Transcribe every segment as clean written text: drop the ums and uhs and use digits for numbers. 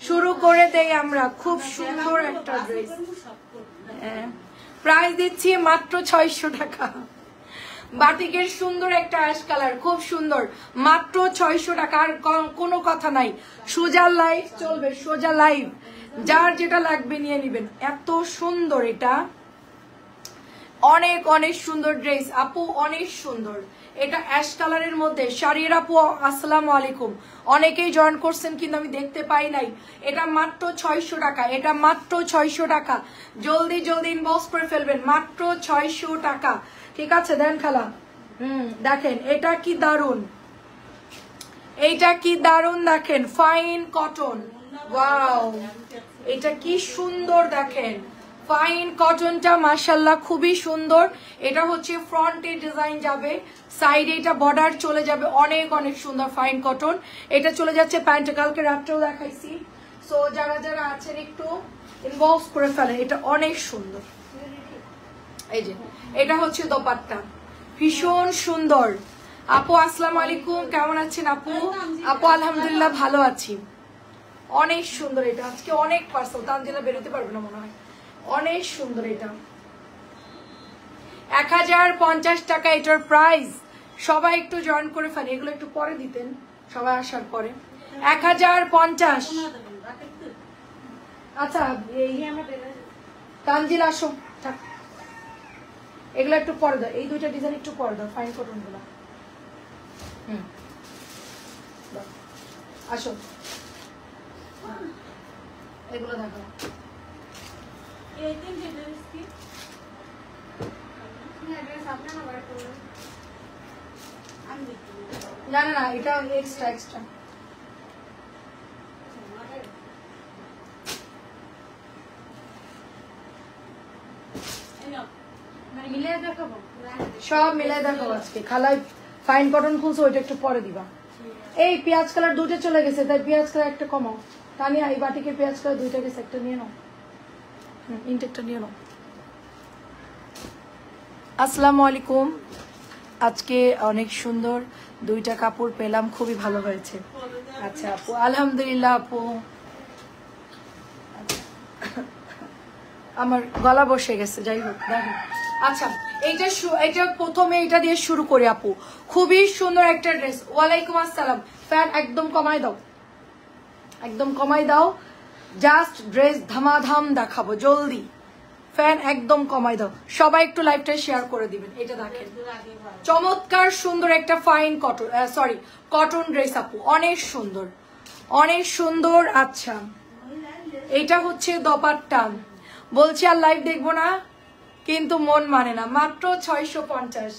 শুরু করে দেই আমরা। খুব সুন্দর একটা ড্রেস, প্রাইস দিচ্ছি মাত্র 600 টাকা। বাটিকের সুন্দর একটা অ্যাশ কালার, খুব সুন্দর, মাত্র 600 টাকা। আর কোনো কথা নাই, সোজা লাইভ চলবে, সোজা লাইভ, যার যেটা লাগবে নিয়ে নিবেন। এত সুন্দর এটা, অনেক অনেক সুন্দর ড্রেস আপু, অনেক সুন্দর। এটা অ্যাশ কালারের মধ্যে। শাড়ির আপু আসসালামু আলাইকুম, অনেকেই জয়েন করছেন কিন্তু আমি দেখতে পাই নাই। এটা মাত্র 600 টাকা, এটা মাত্র 600 টাকা। জলদি জলদি ইনবক্স করে ফেলবেন, মাত্র 600 টাকা। ঠিক আছে, দেন খালা। দেখেন এটা কি দারুন, এইটা কি দারুন, দেখেন ফাইন কটন। ওয়াও, এটা কি সুন্দর, দেখেন ফাইন কটনটা মাশাআল্লাহ খুবই সুন্দর। এটা হচ্ছে ফ্রন্টে ডিজাইন যাবে, সাইডে এটা বর্ডার চলে যাবে, অনেক অনেক সুন্দর ফাইন কটন। এটা চলে যাচ্ছে প্যান্টে, কালকে রাত্রেও দেখাইছি। সো যারা যারা আছেন একটু ইনবক্স করে ফেলেন, এটা অনেক সুন্দর। এই যে এটা হচ্ছে দোপাট্টা, ভীষণ সুন্দর। আপু আসসালামু আলাইকুম, কেমন আছেন আপু? আপু আলহামদুলিল্লাহ ভালো আছি, অনেক সুন্দর। এটা আজকে অনেক পার্সেল, তানজিলা বেরোতে পারবে না মনে হয়। অনেক সুন্দর, এটা 1050 টাকা এটার প্রাইস। সবাই একটু জয়েন করে ফেলে, এগুলো একটু পরে দিতেন সবাই আসার পরে। 1050। আচ্ছা এই তানজিলা আসো, থাক, এগুলো একটু পরে দাও, এই দুইটা ডিজাইন একটু পরে দাও, ফাইন কটন গুলো। আসো, এগুলো দেখো। না না না, এটা এক্সট্রা এক্সট্রা। সব মিলাই দেখাবো আজকে। খালাই ফাইন কটন খুলছে, ওইটা একটু পরে দিবা। এই পেঁয়াজ কালার দুটো চলে গেছে, তাই পেঁয়াজ কালার একটা কমাও। তানিয়া এই বাটিকে পেঁয়াজ কালার দুইটা গেছে, একটা নিয়ে নাও, ইনটেকটা নিয়ে নাও। আসসালামু আলাইকুম, আজকে অনেক সুন্দর দুইটা কাপড় পেলাম, খুবই ভালো হয়েছে। আচ্ছা আপু আলহামদুলিল্লাহ। আপু আমার গলা বসে গেছে, যাই হোক দেখো। আচ্ছা এইটা প্রথমে এটা দিয়ে শুরু করি আপু, খুবই সুন্দর একটা ড্রেস। ওয়ালাইকুম আসসালাম। ফ্যান একদম কমাই দাও, একদম কমাই দাও, জাস্ট ড্রেস ধামাধাম দেখাবো জলদি। ফ্যান একদম কমাই দাও, সবাই একটু লাইভটা শেয়ার করে দিবেন। এটা দেখেন চমৎকার সুন্দর একটা fine cotton, sorry cotton dress আপু, অনেক সুন্দর, অনেক সুন্দর। আচ্ছা এটা হচ্ছে দোপাট্টা। বলছি আর লাইভ দেখবো না, কিন্তু মন মানে না। মাত্র 650,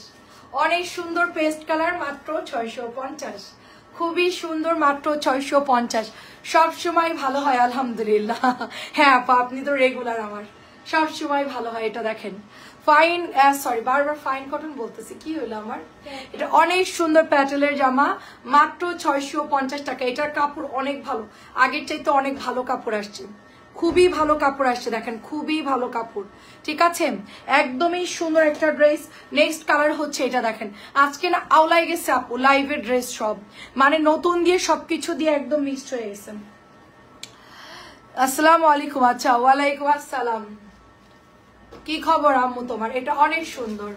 অনেক সুন্দর পেস্ট কালার, মাত্র 650, খুবই সুন্দর, মাত্র 650। সবসময় ভালো হয় আলহামদুলিল্লাহ। হ্যাঁ আপা, আপনি তো রেগুলার, আমার সব সময় ভালো হয়। এটা দেখেন ফাইন, সরি বারবার ফাইন কটন বলতেছি, কি হলো আমার। এটা অনেক সুন্দর প্যাটেলের জামা, মাত্র 650 টাকা। এটার কাপড় অনেক ভালো, আগের চাইতে অনেক ভালো কাপড় আসছে, খুবই ভালো কাপড় আসছে, দেখেন খুবই ভালো কাপড়। ঠিক আছে, একদমই সুন্দর একটা ড্রেস। নেক্সট কালার হচ্ছে এটা, দেখেন আজকে না আওলাই গেছে আপু লাইভের ড্রেস সব, মানে নতুন দিয়ে সবকিছু দিয়ে একদম মিক্সড হয়ে গেছে। আসসালামু আলাইকুম। আচ্ছা ওয়ালাইকুম আসসালাম, কি খবর আম্মু তোমার? এটা অনেক সুন্দর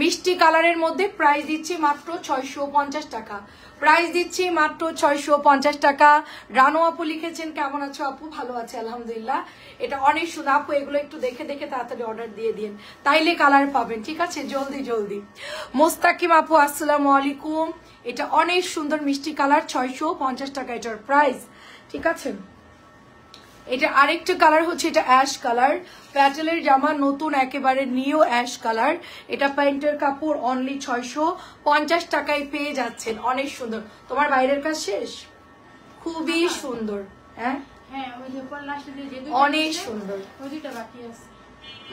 মিষ্টি কালারের মধ্যে, প্রাইস দিচ্ছি মাত্র 650 টাকা, প্রাইস দিচ্ছি মাত্র 650 টাকা। রানু আপু লিখেছেন কেমন আছো আপু? ভালো আছে আলহামদুলিল্লাহ। এটা অনেক সুন্দর আপু, এগুলো একটু দেখে দেখে তাড়াতাড়ি অর্ডার দিয়ে দিন, তাইলে কালার পাবেন। ঠিক আছে, জলদি জলদি। মোস্তাকিম আপু আসসালামু আলাইকুম, এটা অনেক সুন্দর মিষ্টি কালার, 650 টাকা এটার প্রাইস। ঠিক আছে, এটা আরেকটা কালার হচ্ছে, এটা অ্যাশ কালার, প্যাটেলের জামা, নতুন একেবারে নিউ অ্যাশ কালার। এটা প্যান্টের কাপড়, অনলি 650 টাকায় পেয়ে যাচ্ছেন, অনেক সুন্দর। তোমার বাইরের কাজ শেষ? খুবই সুন্দর, হ্যাঁ অনেক সুন্দর,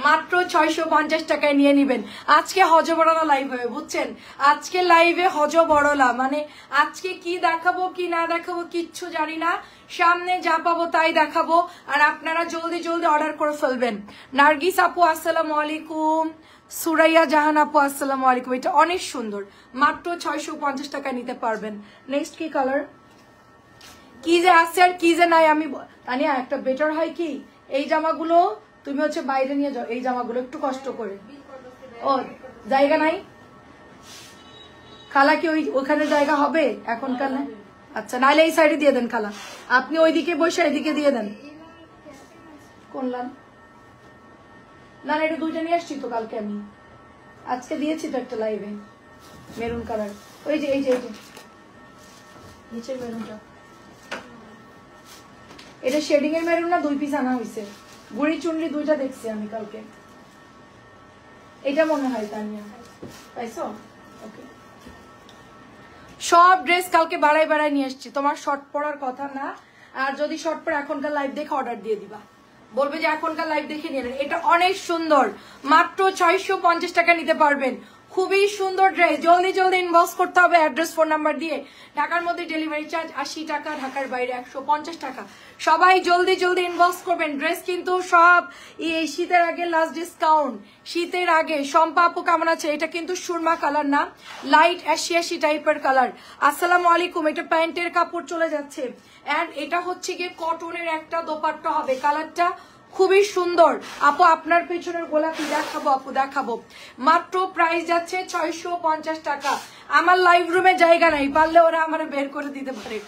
মাত্র 650 টাকায় নিয়ে নিবেন। আজকে হজবরলা লাইভ হবে, বুঝছেন? আজকে লাইভে হজবরলা, মানে আজকে কি দেখাবো কি না দেখাবো কিচ্ছু জানি না, সামনে যা পাবো তাই দেখাবো, আর আপনারা জলদি জলদি অর্ডার করে ফেলবেন। নার্গিস আপু আসসালামু আলাইকুম, সুরাইয়া জাহান আপু আসসালামু আলাইকুম। এটা অনেক সুন্দর, মাত্র 650 টাকা নিতে পারবেন। নেক্সট কি কালার? কি যে আসছে আর কি যে নাই আমি তানিয়া একটা বেটার হয় কি এই জামাগুলো তুমি হচ্ছে বাইরে নিয়ে যাও, এই জামাগুলো একটু কষ্ট করে। ও জায়গা নাই খালা, কি ওখানে জায়গা হবে এখনকার? না আচ্ছা, নাহলে এই সাইডে দিয়ে দেন খালা, আপনি ওইদিকে বসে এদিকে দিয়ে দেন। কোনলাম না এটা দুইটা নিয়ে আসছি তো কালকে, আমি আজকে দিয়েছি তো একটা লাইভে মেরুন কালার, ওই যে এই যে নিচের মেরুনটা, এটা শেডিং এর মেরুন না, 2 পিস আনা হয়েছে, গুড়ি চুনরি দুইটা দেখছি আমি কালকে। এটা মনে হয় তানিয়া পাইছো? ওকে, সব ড্রেস কালকে বাড়াই নিয়ে এসছি, তোমার শর্ট পরার কথা না, আর যদি শর্ট পরে এখনকার লাইভ দেখে অর্ডার দিয়ে দিবা, বলবে যে এখনকার লাইভ দেখে নিয়ে নেন। এটা অনেক সুন্দর, মাত্র 650 টাকা নিতে পারবেন, খুবই সুন্দর ড্রেস। জলদি ইনবক্স করতে হবে অ্যাড্রেস ফোন নাম্বার দিয়ে। ঢাকার মধ্যে ডেলিভারি চার্জ 80 টাকা, ঢাকার বাইরে 150 টাকা। সবাই জলদি ইনবক্স করবেন। ড্রেস কিন্তু সব এই শীতের আগে লাস্ট ডিসকাউন্ট, শীতের আগে। শম্পা আপু কেমন আছে? এটা কিন্তু সুরমা কালার না, লাইট অ্যাশিয়াশি টাইপের কালার। আসসালামু আলাইকুম। এটা প্যান্টের কাপড় চলে যাচ্ছে, এন্ড এটা হচ্ছে গিয়ে কটনের একটা দোপাট্টা হবে, কালারটা খুবই সুন্দর। আপু আপনার পেছনের গোলাপি দেখাবো, আপু দেখাবো। মাত্র প্রাইস যাচ্ছে 650 টাকা। আমার লাইভ রুমে জায়গা নাই, পারলে ওরা আমার বের করে দিতে পারে।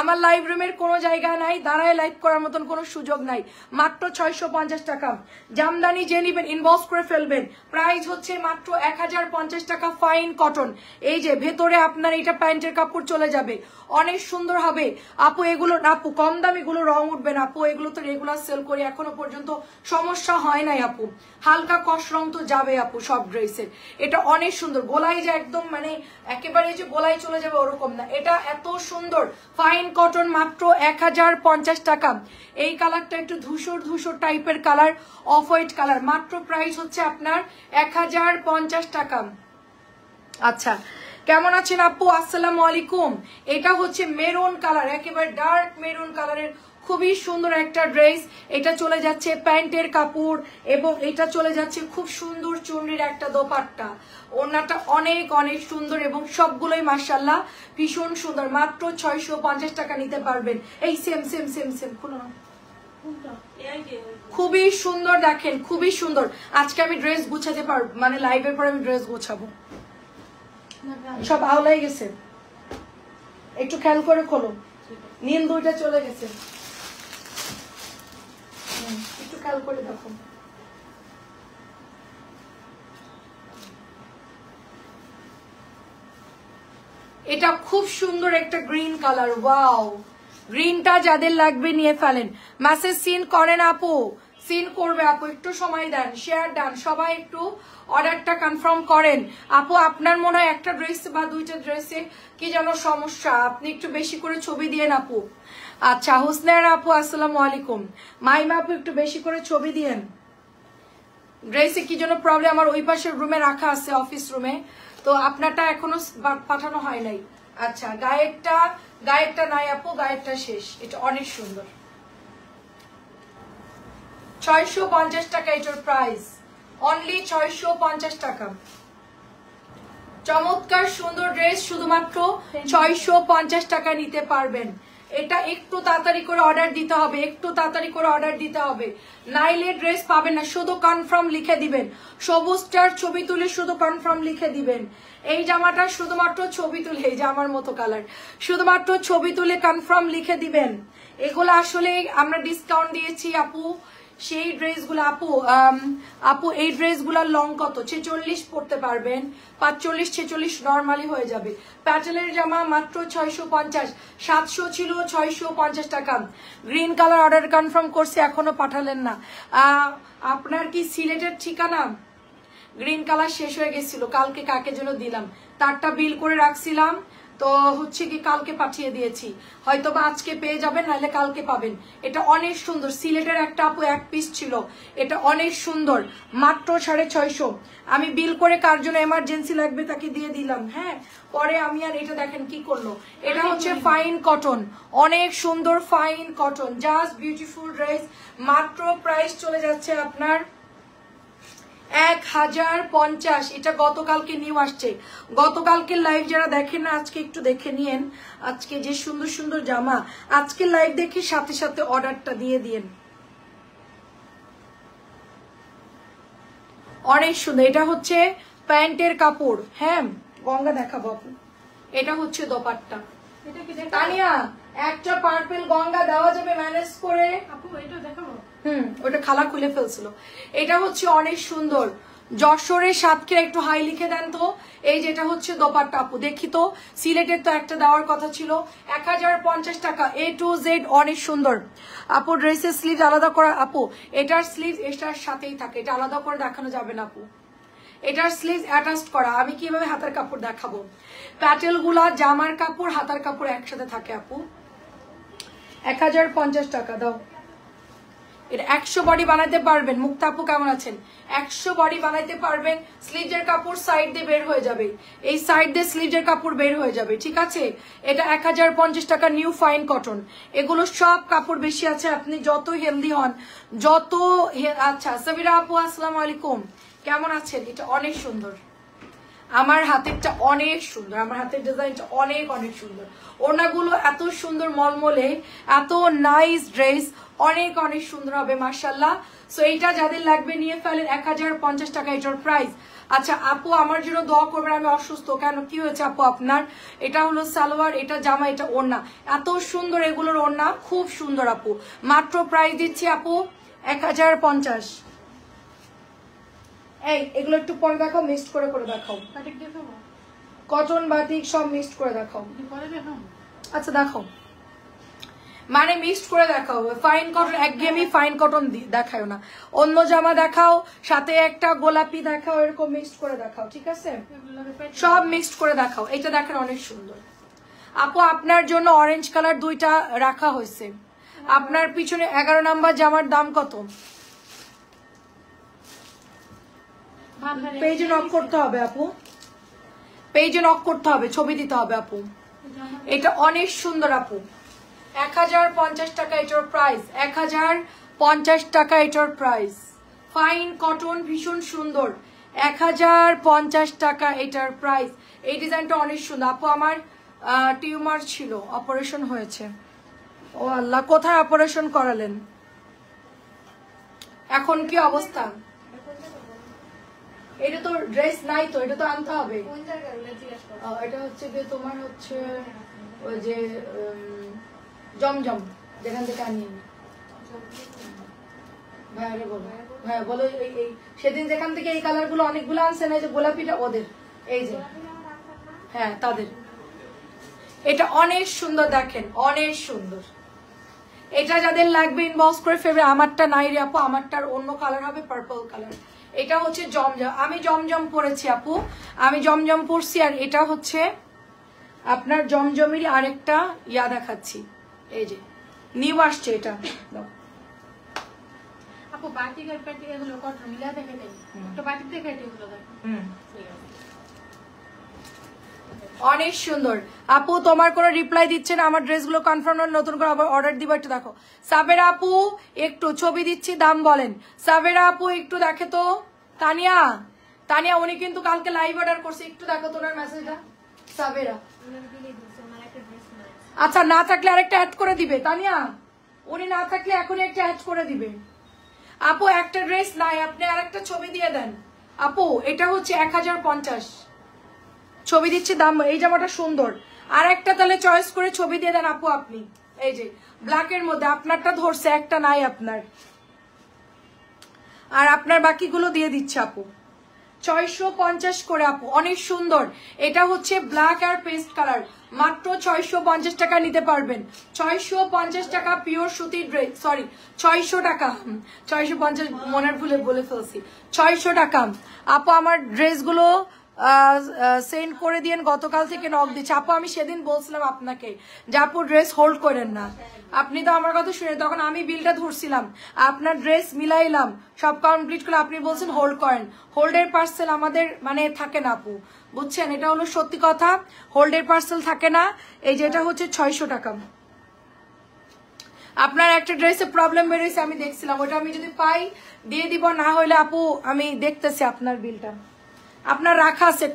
আমার লাইভ রুমের কোনো জায়গা নাই, দাঁড়ায় লাইভ করার মতন কোনো সুযোগ নাই। মাত্র 650 টাকা। জামদানি যে নিবেন ইনবক্স করে ফেলবেন। প্রাইস হচ্ছে মাত্র 1050 টাকা, ফাইন কটন। এই যে ভেতরে আপনার এটা প্যান্টের কাপড় চলে যাবে, অনেক সুন্দর হবে। আপু এগুলো আপু কম দাম, এগুলো রং উঠবে না আপু, এগুলো তো রেগুলার সেল করি, এখনো পর্যন্ত সমস্যা হয় নাই আপু। হালকা কস রং তো যাবে আপু সব ড্রেসের। এটা অনেক সুন্দর, গোলাই যে একদম মানে একেবারে যে গোলাই চলে যাবে ওরকম না, এটা এত সুন্দর ফাইন কটন, মাত্র 1050 টাকা। এই কালারটা একটু ধূসর টাইপের কালার, অফ হোয়াইট কালার। মাত্র প্রাইস হচ্ছে আপনার 1050 টাকা। আচ্ছা, কেমন আছেন আপু? আসসালামু আলাইকুম। এটা হচ্ছে মেরুন কালার, একেবারে ডার্ক মেরুন কালারের, খুবই সুন্দর একটা ড্রেস। এটা চলে যাচ্ছে প্যান্টের কাপড়, এবং এটা চলে যাচ্ছে খুব সুন্দর চুনরির একটা দোপাট্টা। ওড়নাটা অনেক সুন্দর, এবং সবগুলোই মাশাআল্লাহ ভীষণ সুন্দর। মাত্র 650 টাকা নিতে পারবেন। এই সেম খুলো না, খুবই সুন্দর দেখেন, খুবই সুন্দর। আজকে আমি ড্রেস গুছাতে পারবো, মানে লাইভের পর আমি ড্রেস গুছাবো, সব আওলাই গেছে, একটু খেয়াল করে খোলো। নীল দুইটা চলে গেছে, একটু খেয়াল করে দেখো। এটা খুব সুন্দর একটা গ্রিন কালার, ওয়াও। গ্রিনটা যাদের লাগবে নিয়ে ফেলেন। মেসেজ সিন করেন আপু, সিন করবে আপু, একটু সময় দেন, শেয়ার দেন, সবাই একটু অর্ডারটা কনফার্ম করেন। আপু আপনার মনে হয় একটা ড্রেস বা দুইটা ড্রেসে কি যেন সমস্যা, আপনি একটু বেশি করে ছবি দিয়েন আপু। আচ্ছা, হুসনায়রা আপু আসসালামু আলাইকুম। মাইমা আপু একটু বেশি করে ছবি দিয়েন। ড্রেসে কি যেন প্রবলেম, আমার ওই পাশের রুমে রাখা আছে, অফিস রুমে, তো আপনারটা এখনো পাঠানো হয় নাই। আচ্ছা, গায়েরটা নাই আপু, গায়েরটা শেষ। এটা অনেক সুন্দর, 650 টাকা এটার প্রাইস, অনলি 650 টাকা। চমৎকার সুন্দর ড্রেস, শুধুমাত্র 650 টাকা নিতে পারবেন। এটা একটু তাড়াতাড়ি করে অর্ডার দিতে হবে, একটু তাড়াতাড়ি করে অর্ডার দিতে হবে, নাইলে ড্রেস পাবেন না। শুধু কনফার্ম লিখে দিবেন, সবুজটার ছবি তুলে শুধু কনফার্ম লিখে দিবেন। এই জামাটা শুধুমাত্র ছবি তুলে, এই জামার মতো কালার, শুধুমাত্র ছবি তুলে কনফার্ম লিখে দিবেন। এগুলো আসলে আমরা ডিসকাউন্ট দিয়েছি আপু, সেই ড্রেসগুলো আপু এই ড্রেসগুলোর লং কত? 46 পড়তে পারবেন, 45 46 নর্মালি হয়ে যাবে। প্যাটেলের জামা মাত্র 650, 700 ছিল 650 টাকা। গ্রিন কালার অর্ডার কনফার্ম করছি, এখনো পাঠালেন না। আপনার কি সিলেটের ঠিকানা? গ্রিন কালার শেষ হয়ে গেছিল, কালকে কাকে যেন দিলাম, তারটা বিল করে রাখছিলাম, তো হচ্ছে কি কালকে পাঠিয়ে দিয়েছি, হয়তো বা আজকে পেয়ে যাবেন, নাহলে কালকে পাবেন। এটা অনেক সুন্দর, সিলেটের একটা আপু এক পিস ছিল, এটা অনেক সুন্দর, মাত্র 650। আমি বিল করে কার জন্য এমার্জেন্সি লাগবে তাকে দিয়ে দিলাম। হ্যাঁ, পরে আমি আর এটা দেখেন কি করলো। এটা হচ্ছে ফাইন কটন, অনেক সুন্দর fine cotton, just beautiful dress. মাত্র প্রাইস চলে যাচ্ছে আপনার 1050। এটা গতকালকে নিউ আসছে, গতকালকে লাইভ যারা দেখেন না আজকে একটু দেখে নিয়েন। আজকে যে সুন্দর সুন্দর জামা, আজকে লাইভ দেখে সাথে সাথে অর্ডারটা দিয়ে দিয়েন। অনেক সুন্দর। এটা হচ্ছে প্যান্টের কাপড়। হ্যাঁ গঙ্গা দেখাবো আপু। এটা হচ্ছে দোপাট্টা। তানিয়া একটা পার্পল গঙ্গা দেওয়া যাবে ম্যানেজ করে আপু? এটা দেখাবো। ওটা খালা খুলে ফেলছিল। এটা হচ্ছে অনেক সুন্দর। যশোরের সাতক্ষীরা একটু হাই লিখে দেন তো। এই যেটা হচ্ছে দোপাট্টা আপু, দেখি তো সিলেটের তো একটা দেওয়ার কথা ছিল। 1050 টাকা A to Z, অনেক সুন্দর আপু। ড্রেসের স্লিভ আলাদা করা আপু, এটার স্লিভ এটার সাথেই থাকে, এটা আলাদা করে দেখানো যাবে না আপু। এটার স্লিভ অ্যাটাচ করা। আমি কিভাবে হাতার কাপড় দেখাবো? প্যাটেল গুলা জামার কাপড় হাতার কাপড় একসাথে থাকে আপু। 1050 টাকা দাও। এটা 100 বডি বানাইতে পারবেন। মুক্তা আপু কেমন আছেন? 100 বডি বানাইতে পারবেন। স্লিভের কাপড় সাইড দিয়ে বের হয়ে যাবে, এই সাইড দিয়ে স্লিভের কাপড় বের হয়ে যাবে, ঠিক আছে? এটা 1050 টাকা নিউ ফাইন কটন। এগুলো সব কাপড় বেশি আছে, আপনি যত হেলদি হন যত। আচ্ছা সাবিরা আপু আসসালামু আলাইকুম, কেমন আছেন? এটা অনেক সুন্দর, আমার হাতেরটা অনেক সুন্দর, আমার হাতের ডিজাইনটা অনেক অনেক সুন্দর। ওড়নাগুলো এত সুন্দর মলমলে, এত নাইস ড্রেস, অনেক অনেক সুন্দর হবে মাশাআল্লাহ। সো এইটা যাদের লাগবে নিয়ে ফেলেন। 1050 টাকা এটার প্রাইস। আচ্ছা আপু আমার জন্য দোয়া করবেন, আমি অসুস্থ। কেন, কি হয়েছে আপু আপনার? এটা হলো সালোয়ার, এটা জামা, এটা ওড়না। এত সুন্দর এগুলোর ওড়না, খুব সুন্দর আপু। মাত্র প্রাইস দিচ্ছি আপু 1050। এই এগুলো একটু পরে দেখাও, মিক্সড করে করে দেখাও। কটন বাটিক সব মিক্সড করে দেখাও। আচ্ছা দেখাও, মানে মিক্সড করে দেখাও। ফাইন কটন একঘেয়েমি ফাইন কটন দেখাও না, অন্য জামা দেখাও, সাথে একটা গোলাপি দেখাও, এরকম মিক্সড করে দেখাও, ঠিক আছে? সব মিক্সড করে দেখাও। এটা দেখেন অনেক সুন্দর আপু। আপনার জন্য অরেঞ্জ কালার দুইটা রাখা হয়েছে। আপনার পিছনে 11 নাম্বার জামার দাম কত? পেজে নক করতে হবে আপু, পেজে নক করতে হবে, ছবি দিতে হবে আপু। এটা অনেক সুন্দর আপু। 1050 টাকা এটার প্রাইস। 1050 টাকা এটার প্রাইস। ফাইন কটন, ভীষণ সুন্দর। 1050 টাকা এটার প্রাইস। এই ডিজাইনটা অনেক সুন্দর আপু। আমার টিউমার ছিল, অপারেশন হয়েছে। ও আল্লাহ, কোথায় অপারেশন করালেন? এখন কি অবস্থা? এটা তো ড্রেস নাই তো, এটা তো আনতে হবে। এটা হচ্ছে যে তোমার হচ্ছে ওই যে জমজম, যেখান থেকে আনিয়ে ভাইয়ারে বলো, হ্যাঁ বলো। এই সেদিন যেখান থেকে এই কালার গুলো অনেকগুলো আনছে না, যে গোলাপিটা ওদের, এই যে হ্যাঁ তাদের। এটা অনেক সুন্দর, দেখেন অনেক সুন্দর। এটা যাদের লাগবে ইনবক্স করে ফেলবে। আমারটা নাই রে আপু, আমারটার অন্য কালার হবে, পার্পল কালার। এটা হচ্ছে জমজম, আমি জমজম পরেছি আপু, আমি জমজম পরছি। আর এটা হচ্ছে আপনার জমজমেরই আরেকটা ইয়া দেখাচ্ছি, এই যে নিউ আসছে এটা। আপু বাটিক আর প্যাটিক এগুলো কটন মিলা দেখে দেই, তো বাটিক দেখে এগুলো দেখো। অনেক সুন্দর আপু। তোমার কোনো রিপ্লাই দিচ্ছে না, আমার ড্রেসগুলো কনফার্ম হলে নতুন করে আবার অর্ডার দিবা, একটু দেখো। সাবেরা আপু একটু ছবি দিচ্ছি, দাম বলেন। সাবেরা আপু একটু দেখে তো। তানিয়া, তানিয়া উনি কিন্তু কালকে লাইভ অর্ডার করছে, একটু দেখো তো ওনার মেসেজটা। সাবেরা আচ্ছা, না থাকলে আরেকটা অ্যাড করে দিবে তানিয়া, উনি না থাকলে এখনই একটা অ্যাড করে দিবে। আপু একটা ড্রেস নাই, আপনি আরেকটা ছবি দিয়ে দেন আপু। এটা হচ্ছে 1050, ছবি দিচ্ছি দাম। এই জামাটা সুন্দর, আর একটা তাহলে চয়েস করে ছবি দিয়ে দেন আপু আপনি। এই যে ব্ল্যাকের মধ্যে আপনারটা ধরছে, একটা নাই আপনার, আর আপনার বাকিগুলো দিয়ে দিচ্ছে আপু। 650 করে আপু, অনেক সুন্দর। এটা হচ্ছে ব্ল্যাক আর পেস্ট কালার, মাত্র 650 টাকা নিতে পারবেন। 650 টাকা পিওর সুতির ড্রেস, সরি 600 টাকা, 650 মনের ভুলে বলে ফেলছি। 600 টাকা আপু। আমার ড্রেসগুলো সেন্ড করে দিয়েন, গতকাল থেকে নক দিচ্ছে আপু। আমি সেদিন বলছিলাম আপনাকে যে আপু ড্রেস হোল্ড করেন না, আপনি তো আমার কথা শুনে, তখন আমি বিলটা ধরছিলাম, আপনার ড্রেস মিলাইলাম, সব কমপ্লিট করে আপনি বলছেন হোল্ড করেন। হোল্ডের পার্সেল আমাদের মানে থাকে না আপু, বুঝছেন? এটা হলো সত্যি কথা, হোল্ডের পার্সেল থাকে না। এই যেটা হচ্ছে 600 টাকা। আপনার একটা ড্রেসে প্রবলেম বেরিয়েছে, আমি দেখছিলাম, ওটা আমি যদি পাই দিয়ে দিব, না হলে আপু আমি দেখতেছি আপনার বিলটা। আপনার রাখা আছে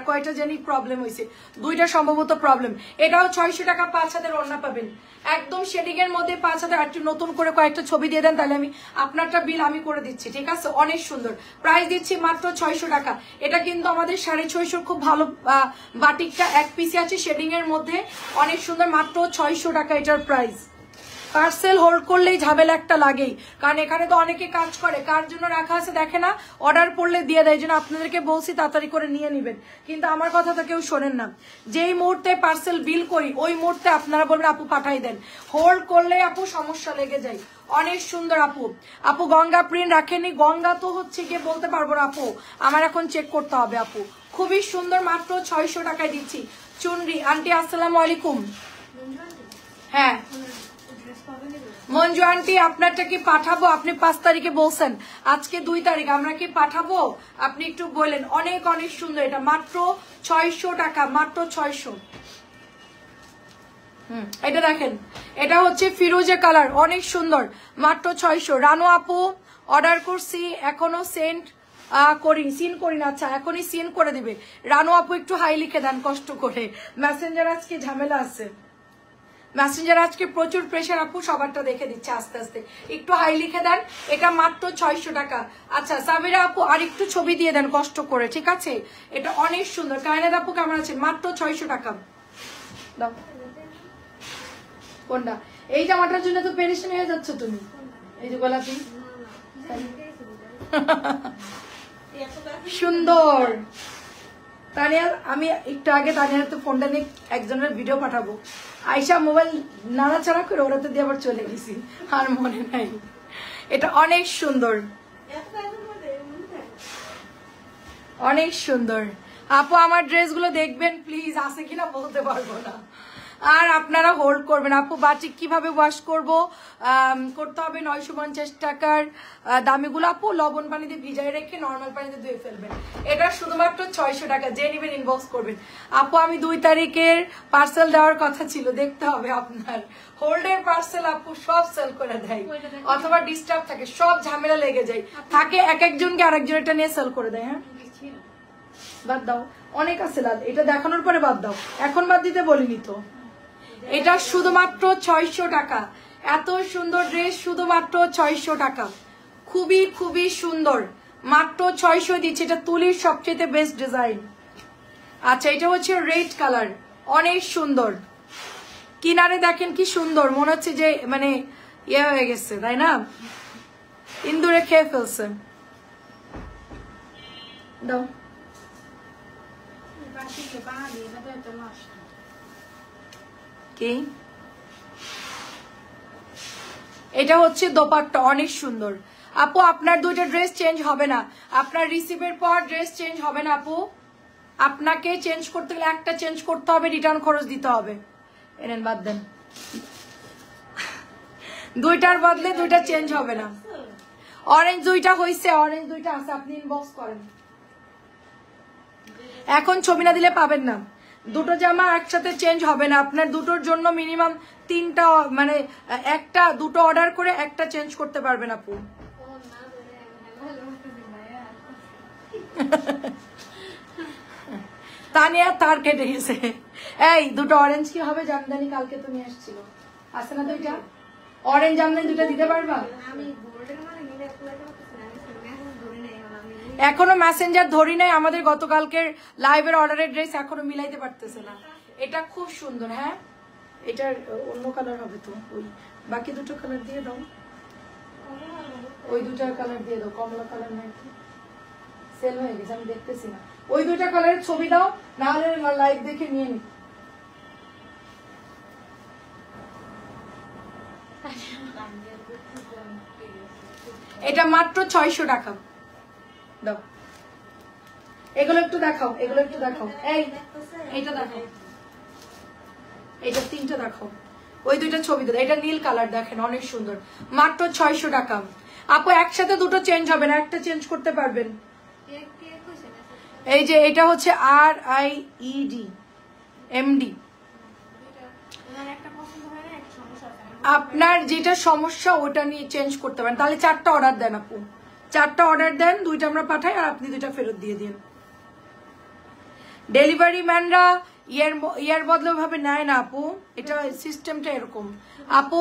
কয়টা জানি প্রবলেম হয়েছে, 2টা সম্ভবত প্রবলেম। এটাও 600 টাকা, 5 হাতের ওড়না পাবেন, একদম শেডিং এর মধ্যে 5 হাতের। একটু নতুন করে কয়েকটা ছবি দিয়ে দেন, তাহলে আমি আপনারটা বিল আমি করে দিচ্ছি, ঠিক আছে? অনেক সুন্দর, প্রাইস দিচ্ছি মাত্র 600 টাকা। এটা কিন্তু আমাদের 650 খুব ভালো বাটিকটা, এক পিসি আছে শেডিং এর মধ্যে, অনেক সুন্দর, মাত্র 600 টাকা এটার প্রাইস। পার্সেল হোল্ড করলেই ঝামেলা একটা লাগেই, কারণ এখানে তো অনেকে কাজ করে, কার জন্য রাখা আছে দেখে না, অর্ডার করলে দিয়ে দেয়। জন্য আপনাদেরকে বলছি তাড়াতাড়ি করে নিয়ে নেবেন, কিন্তু আমার কথা তো কেউ শোনেন না। যেই মুহূর্তে পার্সেল বিল করি ওই মুহূর্তে আপনারা বলবেন আপু পাঠাই দেন, হোল্ড করলে আপু সমস্যা লেগে যায়। অনেক সুন্দর আপু। আপু গঙ্গা প্রিন্ট রাখেনি, গঙ্গা তো হচ্ছে গিয়ে বলতে পারবো না আপু, আমার এখন চেক করতে হবে আপু। খুবই সুন্দর, মাত্র 600 টাকায় দিচ্ছি। চুনরি আন্টি আসসালামু আলাইকুম। হ্যাঁ মঞ্জু আন্টি, আপনারটা কি পাঠাবো? আপনি 5 তারিখে বলছেন, আজকে 2 তারিখ, আমরা কি পাঠাবো? আপনি একটু বললেন। অনেক অনেক সুন্দর, এটা মাত্র 600 টাকা, মাত্র 600। এটা দেখেন, এটা হচ্ছে ফিরোজা কালার, অনেক সুন্দর, মাত্র 600। রানু আপু অর্ডার করছি, এখনো সেন্ড সিন করি না, আচ্ছা এখনই সিন করে দিবে। রানু আপু একটু হাই লিখে দেন কষ্ট করে, মেসেঞ্জার আজকে ঝামেলা আছে, মেসেঞ্জার আজকে প্রচুর প্রেশার আপু, সবারটা দেখে দিচ্ছে আস্তে আস্তে, একটু হাই লিখে দেন। এটা মাত্র 600 টাকা। আচ্ছা সাবিরা আপু আর একটু ছবি দিয়ে দেন কষ্ট করে, ঠিক আছে? এটা অনেক সুন্দর। কায়নাত আপু কেমন আছেন? মাত্র 600 টাকা দাও। কোনটা? এই জামাটার জন্য তো পেরেশান হয়ে যাচ্ছ তুমি, এই যে গোলাপি সুন্দর। তানিয়া, আমি একটু আগে তানিয়ার তো ফোনটা নিয়ে একজনের ভিডিও পাঠাবো, আয়শা মোবাইল নাড়াচাড়া করে ওরাতে দিয়ে আবার চলে গেছি, আর মনে নাই। এটা অনেক সুন্দর, অনেক সুন্দর আপু। আমার ড্রেসগুলো দেখবেন প্লিজ, আছে কিনা বলতে পারবো না, আর আপনারা হোল্ড করবেন। আপু বাটিক কিভাবে ওয়াশ করতে হবে? 950 টাকার দামিগুলো আপু লবণ পানিতে ভিজাই রেখে নর্মাল পানিতে ধুয়ে ফেলবেন। এটা শুধুমাত্র 600 টাকা, যে নেবেন ইনবক্স করবেন। আপু আমি 2 তারিখের পার্সেল দেওয়ার কথা ছিল, দেখতে হবে আপনার হোল্ডের পার্সেল আপু সব সেল করে দেয়, অথবা ডিস্টার্ব থাকে, সব ঝামেলা লেগে যায়, থাকে এক একজনকে আরেকজন এটা নিয়ে সেল করে দেয়। হ্যাঁ বাদ দাও, অনেক আছে লাল, এটা দেখানোর পরে বাদ দাও, এখন বাদ দিতে বলিনি তো। এটা শুধুমাত্র 600 টাকা, এত সুন্দর ড্রেস শুধুমাত্র 600 টাকা, খুবই খুবই সুন্দর, মাত্র 600 দিচ্ছে। এটা তুলির সবচেয়ে বেস্ট ডিজাইন। আচ্ছা এটা হচ্ছে রেড কালার, অনেক সুন্দর, কিনারে দেখেন কি সুন্দর, মনে হচ্ছে যে মানে ইয়ে হয়ে গেছে, তাই না? ইন্দুরে খেয়ে ফেলছে। দাও কি, এটা হচ্ছে দোপাট্টা, অনেক সুন্দর আপু। আপনার 2টা ড্রেস চেঞ্জ হবে না, আপনার রিসিভের পর ড্রেস চেঞ্জ হবে না আপু, আপনাকে চেঞ্জ করতে গেলে একটা চেঞ্জ করতে হবে, রিটার্ন খরচ দিতে হবে। এনেন বাদ দেন, 2টার বদলে 2টা চেঞ্জ হবে না। অরেঞ্জ 2টা হয়েছে, অরেঞ্জ 2টা আছে, আপনি ইনবক্স করেন। এখন ছবি না দিলে পাবেন না, 2টো জামা একসাথে চেঞ্জ হবে না, আপনার 2টোর জন্য মিনিমাম 3টা মানে 2টো অর্ডার করে একটা চেঞ্জ করতে পারবেন আপু। তানিয়া তার কেটে গেছে। এই 2টো অরেঞ্জ কি হবে? জামদানি কালকে তো নিয়ে আসছিল, আছে না 2টা অরেঞ্জ জামদানি, 2টা দিতে পারবা? এখনো মেসেঞ্জার ধরি নাই, আমাদের গতকালকের লাইভের অর্ডারের ড্রেস এখনো মিলাইতে পারতেছে না। এটা খুব সুন্দর। হ্যাঁ এটার অন্য কালার হবে তো, ওই বাকি 2টো কালার দিয়ে দাও, ওই 2টার কালার দিয়ে দাও, কমলা কালার নাই, সেল হয়ে গেছে আমি দেখতেছি না। ওই 2টা কালারের ছবি দাও, না হলে লাইভ দেখে নিয়ে নি। এটা মাত্র 600 টাকা দাও। এগুলো একটু দেখাও, এগুলো একটু দেখাও, এইটা দেখাও, এটা 3টা দেখাও, ওই 2টা ছবি দাও। এটা নীল কালার দেখেন, অনেক সুন্দর, মাত্র 600 টাকা আপু। একসাথে 2টো চেঞ্জ হবে না, একটা চেঞ্জ করতে পারবেন। এই যে এটা হচ্ছে RIED MD, আপনার যেটা সমস্যা ওটা নিয়ে চেঞ্জ করতে পারেন। তাহলে 4টা অর্ডার দেন আপু, 4টা অর্ডার দেন, 2টা আমরা পাঠাই আর আপনি 2টা ফেরত দিয়ে দিন। ডেলিভারি ম্যানরা ইয়ার বদলে ভাবে নেয় না আপু, এটা সিস্টেমটা এরকম। আপু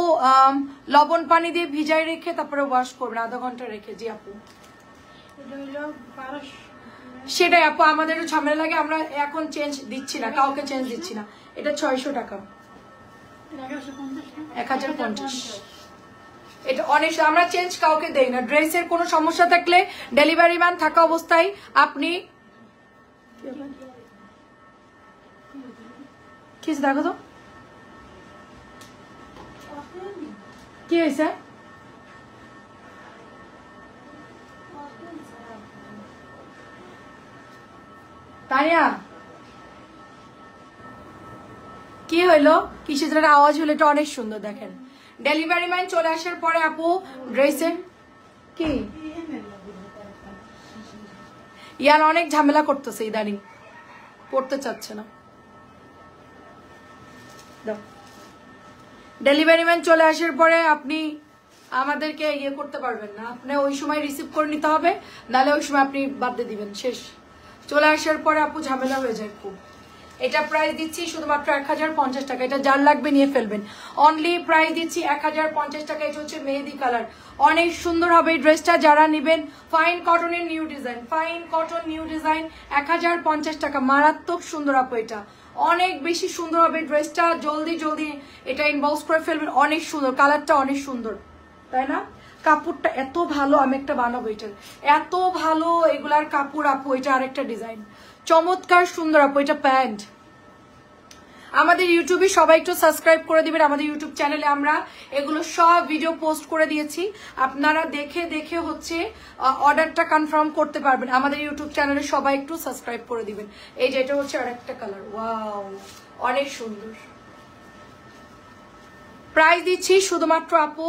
লবণ পানি দিয়ে ভিজাই রেখে তারপরে ওয়াশ করবেন আধা ঘন্টা রেখে। জি আপু সেটাই আপু, আমাদেরও ঝামেলা লাগে, আমরা এখন চেঞ্জ দিচ্ছি না, কাউকে চেঞ্জ দিচ্ছি না। এটা 600 টাকা, 1050। এটা অনেক, আমরা চেঞ্জ কাউকে দেই না। ড্রেসের কোনো সমস্যা থাকলে ডেলিভারি ম্যান থাকা অবস্থায় আপনি কি দেখো তো কি হয়েছে। তানিয়া কি হইলো, কিসের আওয়াজ হলো? এটা অনেক সুন্দর। দেখেন ডেলিভারি ম্যান চলে আসার পরে আপু ড্রেসের কি ইয়ার অনেক ঝামেলা করতেছে, ইদানিং পড়তে চাচ্ছে না। ডেলিভারি ম্যান চলে আসার পরে আপনি আমাদেরকে ইয়ে করতে পারবেন না, আপনি ওই সময় রিসিভ করে নিতে হবে, নাহলে ওই সময় আপনি বাদ দিয়ে দিবেন, শেষ। চলে আসার পরে আপু ঝামেলা হয়ে যায় খুব। এটা প্রাইস দিচ্ছি শুধুমাত্র 1050 টাকা। এটা যার লাগবে নিয়ে ফেলবেন। অনলি প্রাইস দিচ্ছি 1050 টাকা। এটা হচ্ছে মেহেদি কালার, অনেক সুন্দর হবে এই ড্রেসটা। যারা নেবেন ফাইন কটনের new design, fine cotton new design 1050 টাকা। মারাত্মক সুন্দর আপু, এটা অনেক বেশি সুন্দর হবে ড্রেসটা। জলদি জলদি এটা ইনবক্স করে ফেলবেন। অনেক সুন্দর কালারটা, অনেক সুন্দর, তাই না? কাপড়টা এত ভালো, আমি একটা বানাবো এটার, এত ভালো এগুলার কাপড় আপু। এটা আরেকটা ডিজাইন, চমৎকার সুন্দর আপু। এটা প্যান্ট। আমাদের ইউটিউবে সবাই একটু সাবস্ক্রাইব করে দিবেন। আমাদের ইউটিউব চ্যানেলে আমরা এগুলো সব ভিডিও পোস্ট করে দিয়েছি, আপনারা দেখে দেখে হচ্ছে অর্ডারটা কনফার্ম করতে পারবেন। আমাদের ইউটিউব চ্যানেলে সবাই একটু সাবস্ক্রাইব করে দিবেন। এই যে এটা হচ্ছে আরেকটা কালার, ওয়াও অনেক সুন্দর। প্রাইস দিচ্ছি শুধুমাত্র আপু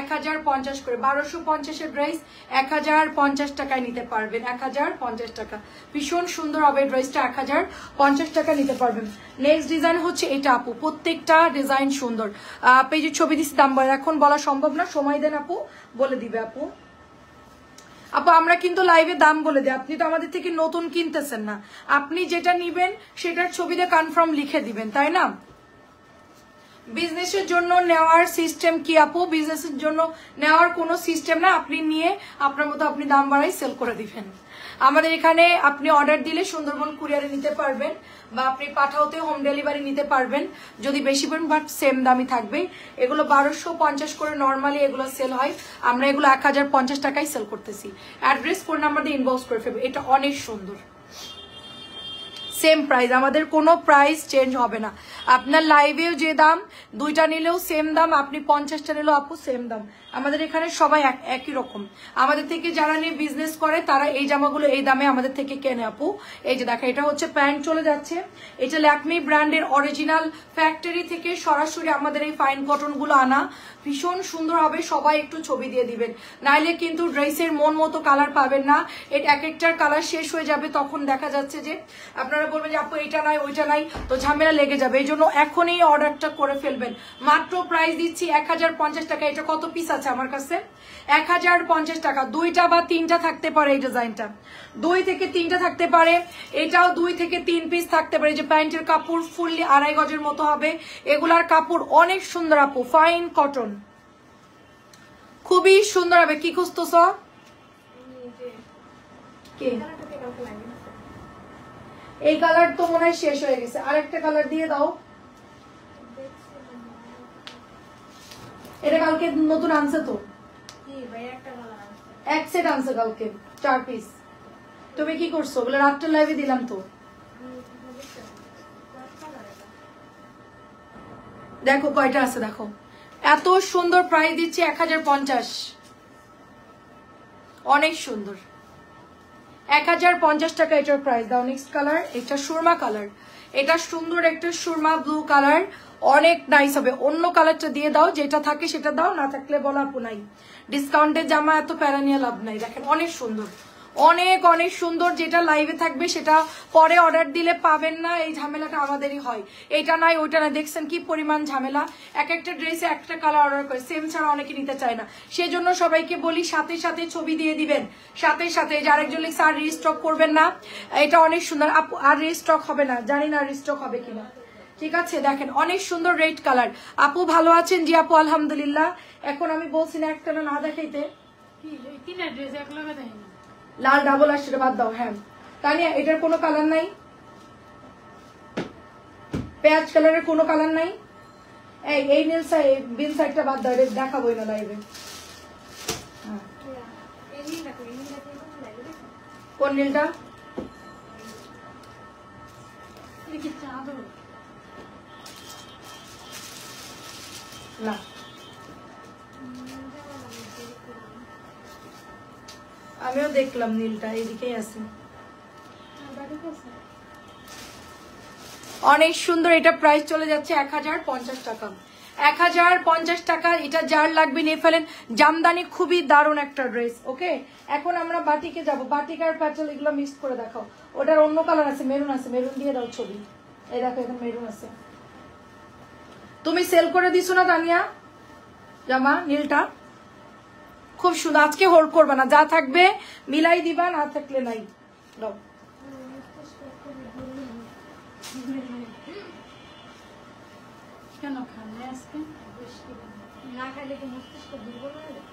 1050 করে। 1250-এর ড্রেস 1050 টাকায় নিতে পারবেন। 1050 টাকা, ভীষণ সুন্দর হবে ড্রেসটা। 1050 টাকা নিতে পারবেন। নেক্সট ডিজাইন হচ্ছে এটা আপু, প্রত্যেকটা ডিজাইন সুন্দর। পেজের ছবি দিচ্ছি, দাম বলে এখন বলা সম্ভব না, সময় দেন আপু, বলে দিবে আপু। আপু আমরা কিন্তু লাইভে দাম বলে দিই, আপনি তো আমাদের থেকে নতুন কিনতেছেন না, আপনি যেটা নিবেন সেটার ছবিতে কনফার্ম লিখে দিবেন, তাই না? বিজনেসের জন্য নেওয়ার সিস্টেম কি আপু? বিজনেসের জন্য নেওয়ার কোনো সিস্টেম না, আপনি নিয়ে আপনার মতো আপনি দাম বাড়াই সেল করে দিবেন। আমাদের এখানে আপনি অর্ডার দিলে সুন্দরবন কুরিয়ারে নিতে পারবেন, বা আপনি পাঠাওতে হোম ডেলিভারি নিতে পারবেন যদি বেশি পড়েন, বাট সেম দামই থাকবে। এগুলো 1250 করে নর্মালি এগুলো সেল হয়, আমরা এগুলো 1050 টাকায় সেল করতেছি। অ্যাড্রেস ফোন নাম্বার দিয়ে ইনবক্স করে ফেলবে। এটা অনেক সুন্দর, সেম প্রাইস, আমাদের কোনো প্রাইস চেঞ্জ হবে না। আপনার লাইভেও যে দাম, 2টা নিলেও সেম দাম, আপনি 50টা নিলেও আপু সেম দাম। আমাদের এখানে সবাই একই রকম। আমাদের থেকে যারা নিয়ে বিজনেস করে তারা এই জামাগুলো এই দামে আমাদের থেকে কেনে আপু। এই যে দেখেন, এটা হচ্ছে প্যান্ট চলে যাচ্ছে। এটা ল্যাকমি ব্র্যান্ডের অরিজিনাল ফ্যাক্টরি থেকে সরাসরি আমাদের এই ফাইন কটনগুলো আনা, ভীষণ সুন্দর হবে। সবাই একটু ছবি দিয়ে দিবেন, নাইলে কিন্তু ড্রেসের মন মতো কালার পাবেন না। এর এক একটার কালার শেষ হয়ে যাবে, তখন দেখা যাচ্ছে যে আপনারা বলবেন যে আপু এটা নাই ওইটা নাই, তো ঝামেলা লেগে যাবে। এই জন্য এখনই অর্ডারটা করে ফেলবেন। মাত্র প্রাইস দিচ্ছি 1050 টাকা। এটা কত পিস আছে আমার কাছে? 1050 টাকা। 2টা বা 3টা থাকতে পারে, এই ডিজাইনটা 2 থেকে 3টা থাকতে পারে, এটাও 2 থেকে 3 পিস থাকতে পারে। যে প্যান্টের কাপড় ফুললি 2.5 গজের মতো হবে। এগুলার কাপড় অনেক সুন্দর আপু, ফাইন কটন, খুবই সুন্দর হবে। কি খুঁজতেছ? এই কালার তো মনে হয় শেষ হয়ে গেছে, আরেকটা কালার দিয়ে দাও। এটা কালকে নতুন আনছে তো, এক সেট আনছে কালকে 4 পিস। তুমি কি করছো? বলে রাত্রে লাইভে দিলাম তো। দেখো কয়টা আছে, দেখো এত সুন্দর। প্রাইস দিচ্ছি 1050, অনেক সুন্দর। 1050 টাকা এটার প্রাইস দাও। নেক্সট কালার, এটা সুরমা কালার, এটা সুন্দর একটা সুরমা ব্লু কালার, অনেক নাইস হবে। অন্য কালারটা দিয়ে দাও, যেটা থাকে সেটা দাও, না থাকলে বলো আপু নাই। ডিসকাউন্টের জামা এত প্যারা নিয়ে লাভ নাই। দেখেন অনেক সুন্দর, অনেক অনেক সুন্দর। যেটা লাইভে থাকবে সেটা পরে অর্ডার দিলে পাবেন না, এই ঝামেলাটা আমাদেরই হয়। এইটা নাই ওইটা না, দেখছেন কি পরিমাণ ঝামেলা। এক একটা ড্রেসে একটা কালার অর্ডার করে, সেম ছাড়া অনেকে নিতে চায় না। সেজন্য সবাইকে বলি সাথে সাথে ছবি দিয়ে দিবেন, সাথে সাথে। যে আরেকজন লিখছে আর রিস্টক করবেন না, এটা অনেক সুন্দর আপু, আর রিস্টক হবে না, জানি না রিস্টক হবে কিনা। ঠিক আছে, দেখেন অনেক সুন্দর রেড কালার। আপু ভালো আছেন? জি আপু আলহামদুলিল্লাহ। এখন আমি বলছি না একটা না দেখাইতে, লাল ডাবল আর সেটা বাদ দাও। হ্যাঁ তানিয়া, এটার কোনো কালার নাই, পেঁয়াজ কালারের কোনো কালার নাই। এই নীল বিন সাইডটা বাদ দাও, এটা দেখাবোই না লাইভে। কোন নীলটা? না আমিও দেখলাম নীলটা এদিকেই আছে, অনেক সুন্দর। এটা প্রাইস চলে যাচ্ছে 1050 টাকা, 1050 টাকা। এটা যার লাগবে নিয়ে ফেলেন। জামদানি খুবই দারুণ একটা ড্রেস। ওকে, এখন আমরা বাটিকে যাব। বাটিক আর প্যাটেল এগুলো মিক্স করে দেখাও। ওটার অন্য কালার আছে, মেরুন আছে, মেরুন দিয়ে দাও ছবি। এই দেখো এখানে মেরুন আছে। তুমি সেল করে দিছো না তানিয়া জামা? নীলটা খুব সুন্দর। আজকে হোল্ড করবে না, যা থাকবে মিলাই দিবা, না থাকলে নাই। দাও কেন খানে আজকে না খাইলে কি মস্তিষ্ক দুর্বল হয়ে যায়?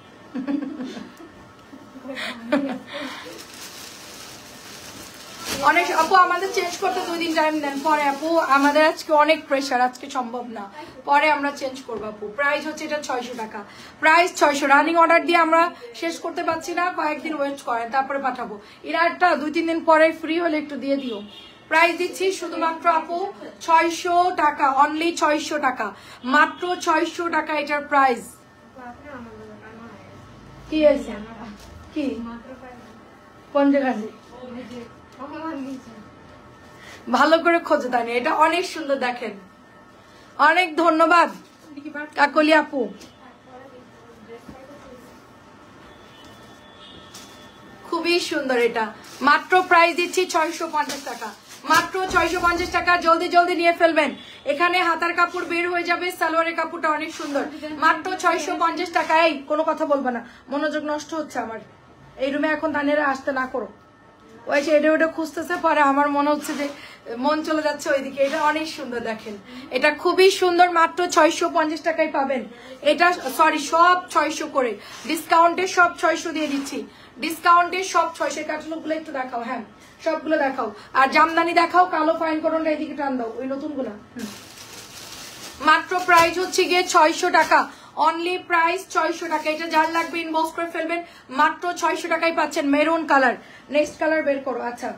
অনেক আপু আমাদের চেঞ্জ করতে 2 দিন টাইম দেন। পরে আপু আমাদের আজকে অনেক প্রেশার, আজকে সম্ভব না, পরে আমরা চেঞ্জ করবো আপু। প্রাইস হচ্ছে এটা 600 টাকা, প্রাইস 600। রানিং অর্ডার দিয়ে আমরা শেষ করতে পারছি না, কয়েকদিন ওয়েট করেন তারপরে পাঠাবো। এরা একটা 2-3 দিন পরে ফ্রি হলে একটু দিয়ে দিও। প্রাইস দিচ্ছি শুধুমাত্র আপু 600 টাকা, অনলি 600 টাকা, মাত্র 600 টাকা এটার প্রাইস। কি আছে কি কোন জায়গায় ভালো করে খোঁজে তাই, এটা অনেক সুন্দর। দেখেন অনেক ধন্যবাদ কাকলি আপু। খুবই সুন্দর। এটা মাত্র প্রাইস দিচ্ছি 650 টাকা, মাত্র 650 টাকা। জলদি জলদি নিয়ে ফেলবেন। এখানে হাতার কাপড় বের হয়ে যাবে, সালোয়ারের কাপড়টা অনেক সুন্দর, মাত্র 650 টাকা। এই কোনো কথা বলবে না, মনোযোগ নষ্ট হচ্ছে আমার। এই রুমে এখন দানিরা আসতে না করো। ওই যে এটা ওটা খুঁজতেছে, পরে আমার মনে হচ্ছে যে মন চলে যাচ্ছে ওইদিকে। এটা অনেক সুন্দর, দেখেন এটা খুবই সুন্দর, মাত্র 650 টাকায় পাবেন এটা। সরি, সব 600 করে, ডিসকাউন্টে সব 600 দিয়ে দিচ্ছি, ডিসকাউন্টে সব 600। ক্যাটালগ গুলো একটু দেখাও, হ্যাঁ সবগুলো দেখাও। আর জামদানি দেখাও, কালো ফাইন করোনা এদিকে টান দাও, ওই নতুন গুলা। মাত্র প্রাইস হচ্ছে গিয়ে 600 টাকা, অনলি প্রাইস 600 টাকা। এটা যার লাগবে ইনবক্স করে ফেলবেন, মাত্র 600 টাকায় পাচ্ছেন। মেরুন কালার, নেক্সট কালার বের করো। আচ্ছা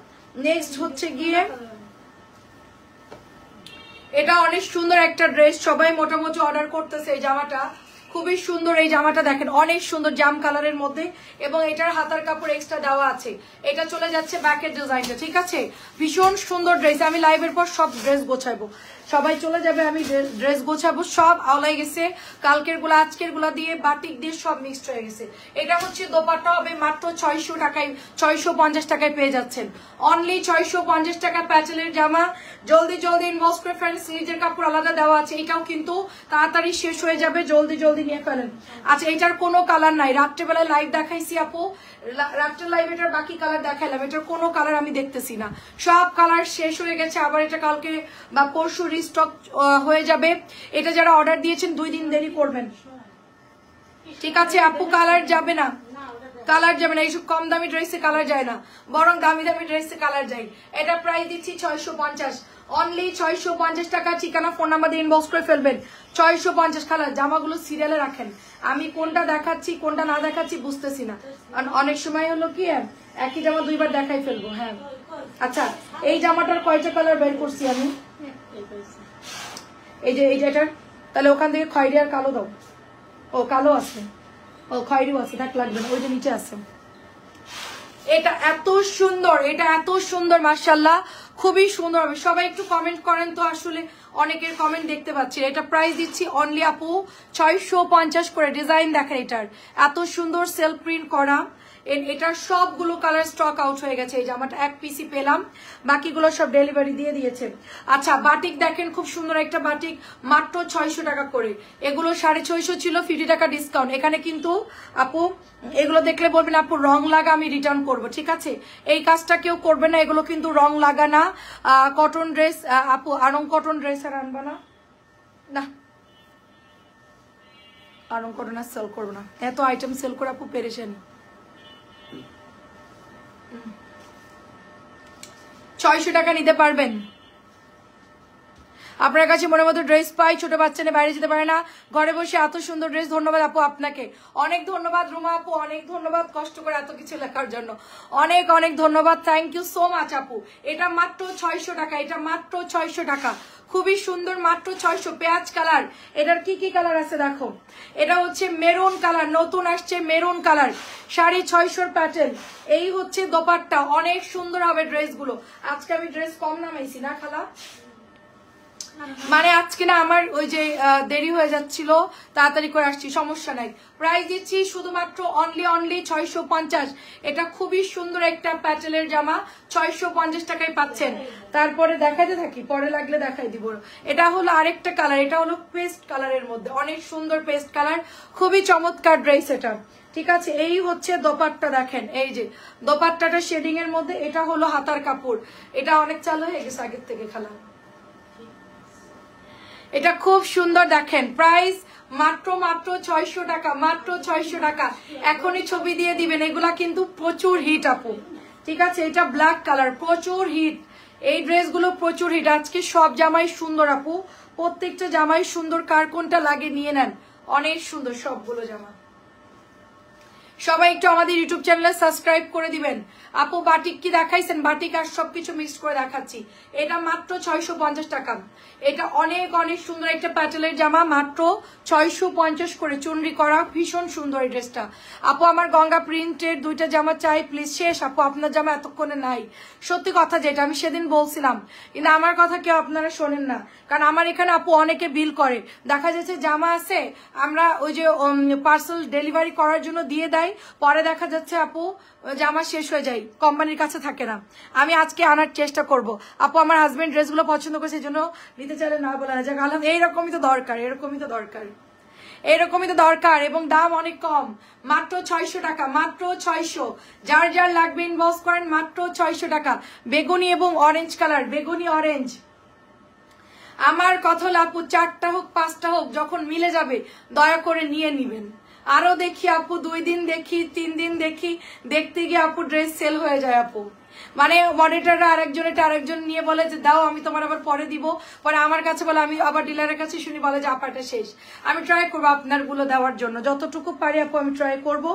নেক্সট হচ্ছে গিয়ে এটা অনেক সুন্দর একটা ড্রেস, সবাই মোটামুটি অর্ডার করতেছে। এই জামাটা খুবই সুন্দর, এই জামাটা দেখেন অনেক সুন্দর জাম কালারের মধ্যে, এবং এটার হাতার কাপড় এক্সট্রা দেওয়া আছে। এটা চলে যাচ্ছে ব্যাকের ডিজাইনটা, ঠিক আছে? ভীষণ সুন্দর ড্রেস। আমি লাইভের পর সব ড্রেস গোছাবো, সবাই চলে যাবে, আমি ড্রেস গোছাবো। সব আওলাই গেছে, কালকের গুলা আজকের গুলা দিয়ে বাটিক দিয়ে সব মিক্সড হয়ে গেছে। এটা হচ্ছে দোপাট্টা হবে, মাত্র 600 টাকায়, 650 টাকায় পেয়ে যাচ্ছেন, অনলি 650 টাকা। প্যাচেলের জামা, জলদি জলদি ইনবক্স করে ফ্রেন্ডস। নিজের কাপড় আলাদা দেওয়া আছে, এটাও কিন্তু তাড়াতাড়ি শেষ হয়ে যাবে, জলদি জলদি নিয়ে ফেলেন। আচ্ছা এটার কোনো কালার নাই, রাত্রেবেলায় লাইভ দেখাইছি আপু, রাত্রের লাইভ এটার বাকি কালার দেখাইলাম, এটার কোনো কালার আমি দেখতেছি না, সব কালার শেষ হয়ে গেছে। আবার এটা কালকে বা পরশু রিস্টক হয়ে যাবে। এটা যারা অর্ডার দিয়েছেন 2 দিন দেরি করবেন, ঠিক আছে আপু? কালার যাবে না, কালার যাবে না, এইসব কম দামি ড্রেসে কালার যায় না, বরং দামি দামি ড্রেসে কালার যায়। এটা প্রাইস দিচ্ছি 650, অনলি 650 টাকা। ঠিকানা ফোন নাম্বার দিয়ে ইনবক্স করে ফেলবেন। 650 কালার। জামাগুলো সিরিয়ালে রাখেন, আমি কোনটা দেখাচ্ছি কোনটা না দেখাচ্ছি বুঝতেছি না, অনেক সময় হলো কি একই জামা 2 বার দেখাই ফেলবো। হ্যাঁ আচ্ছা, এই জামাটার কয়টা কালার বের করছি আমি? এই যে এটার, তাহলে ওখান থেকে খয়েরি আর কালো দাও। ও কালো আছে, ও খয়েরিও আছে, দেখ লাগবে না, ওই যে নিচে আছে। এটা এত সুন্দর, এটা এত সুন্দর, মাশাআল্লাহ খুবই সুন্দর হবে। সবাই একটু কমেন্ট করেন তো, আসলে অনেকের কমেন্ট দেখতে পাচ্ছি। এটা প্রাইস দিচ্ছি অনলি আপু 650 করে। ডিজাইন দেখেন এটার, এত সুন্দর সেলফ প্রিন্ট করা, এটার সবগুলো কালার স্টক আউট হয়ে গেছে। এই জামাটা এক পিসি পেলাম, বাকিগুলো সব ডেলিভারি দিয়ে দিয়েছে। আচ্ছা বাটিক দেখেন, খুব সুন্দর একটা বাটিক, মাত্র 600 টাকা করে। এগুলো 650 ছিল, 50 টাকা ডিসকাউন্ট। এখানে কিন্তু আপু এগুলো দেখলে বলবেন আপু রং লাগা, আমি রিটার্ন করব, ঠিক আছে? এই কাজটা কেউ করবে না, এগুলো কিন্তু রং লাগা না। কটন ড্রেস আপু, আরং কটন ড্রেস আর আনবা না, না আরং কটন আর সেল করবো না, এত আইটেম সেল করে আপু পেরেছেন। 600 টাকা নিতে পারবেন। আপনার কাছে মনের মতো ড্রেস পাই, ছোট বাচ্চা নিয়ে বাইরে যেতে পারে না, ঘরে বসে এত সুন্দর ড্রেস। ধন্যবাদ আপু আপনাকে, অনেক ধন্যবাদ রুমা আপু, অনেক ধন্যবাদ কষ্ট করে এত কিছু লেখার জন্য, অনেক অনেক ধন্যবাদ, থ্যাংক ইউ সো মাচ আপু। এটা মাত্র 600 টাকা, এটা মাত্র 600 টাকা, খুবই সুন্দর, মাত্র 600। পেঁয়াজ কালার, এটার কি কি কালার আছে দেখো, এটা হচ্ছে মেরুন কালার, নতুন আসছে মেরুন কালার, 650 প্যাটার্ন। এই হচ্ছে দোপাট্টা, অনেক সুন্দর হবে ড্রেসগুলো। আজকে আমি ড্রেস কম নামাইছি না খালা, মানে আজকে না আমার ওই যে দেরি হয়ে যাচ্ছিল, তাড়াতাড়ি করে আসছি, সমস্যা নাই। প্রাইস দিচ্ছি শুধুমাত্র অনলি 650। এটা খুবই সুন্দর একটা প্যাটেলের জামা, 650 টাকায় পাচ্ছেন। তারপরে দেখাতে থাকি, পরে লাগলে দেখাই দিব। এটা হলো আরেকটা কালার, এটা হলো পেস্ট কালারের মধ্যে, অনেক সুন্দর পেস্ট কালার, খুবই চমৎকার ড্রেস এটা, ঠিক আছে? এই হচ্ছে দোপাট্টা, দেখেন এই যে দোপাট্টাটা শেডিং এর মধ্যে, এটা হলো হাতার কাপড়। এটা অনেক চালু হয়ে গেছে আগের থেকে খালা, এটা খুব সুন্দর দেখেন। প্রাইস মাত্র 600 টাকা, মাত্র 600 টাকা। এখনই ছবি দিয়ে দিবেন, এগুলা কিন্তু প্রচুর হিট আপু, ঠিক আছে? এটা ব্ল্যাক কালার, প্রচুর হিট, এই ড্রেসগুলো প্রচুর হিট। আজকে সব জামাই সুন্দর আপু, প্রত্যেকটা জামাই সুন্দর, কার কোনটা লাগে নিয়ে নেন, অনেক সুন্দর সবগুলো জামা। সবাই একটু আমাদের ইউটিউব চ্যানেলে সাবস্ক্রাইব করে দিবেন। আপু বাটিক কি দেখাইছেন, বাটিক আর সবকিছু মিক্স করে দেখাচ্ছি। এটা মাত্র 650 টাকা। এটা অনেক অনেক সুন্দর একটা প্যাটেলের জামা, মাত্র 650 করে, চুনরি করা, ভীষণ সুন্দর এই ড্রেসটা। আপু আমার গঙ্গা প্রিন্টের 2টা জামা চাই প্লিজ। শেষ আপু, আপনার জামা এতক্ষণে নাই, সত্যি কথা যেটা আমি সেদিন বলছিলাম, কিন্তু আমার কথা কেউ আপনারা শোনেন না, কারণ আমার এখানে আপু অনেকে বিল করে, দেখা যাচ্ছে জামা আছে, আমরা ওই যে পার্সেল ডেলিভারি করার জন্য দিয়ে দেয়, পরে দেখা যাচ্ছে আপু জামা শেষ হয়ে যায়, কোম্পানির কাছে থাকে না। আমি আজকে আনার চেষ্টা করব। আপু আমার হাজবেন্ড ড্রেসগুলো পছন্দ করে, সেই জন্য নিতে চাইলে না বলে না, যাক আলাম, এইরকমই তো দরকার, এরকমই তো দরকার, এরকমই তো দরকার, এবং দাম অনেক কম, মাত্র 600 টাকা, মাত্র 600। যার যার লাগবে ইনবক্স করেন, মাত্র 600 টাকা। বেগুনি এবং অরেঞ্জ কালার, বেগুনি অরেঞ্জ। আমার কথা হলো আপু 4টা হোক 5টা হোক, যখন মিলে যাবে দয়া করে নিয়ে নিবেন। আরো দেখি আপু 2 দিন দেখি, 3 দিন দেখি, দেখতে গিয়ে আপু ড্রেস সেল হয়ে যায় আপু, মানে মনিটররা আরেকজন নিয়ে বলে যে দাও, আমি তোমার আবার পরে দিব, পরে আমার কাছে বলে, আমি আবার ডিলারের কাছে শুনি বলে যে আপাটা শেষ। আমি ট্রাই করবো আপনার গুলো দেওয়ার জন্য, যতটুকু পারি আপু আমি ট্রাই করব,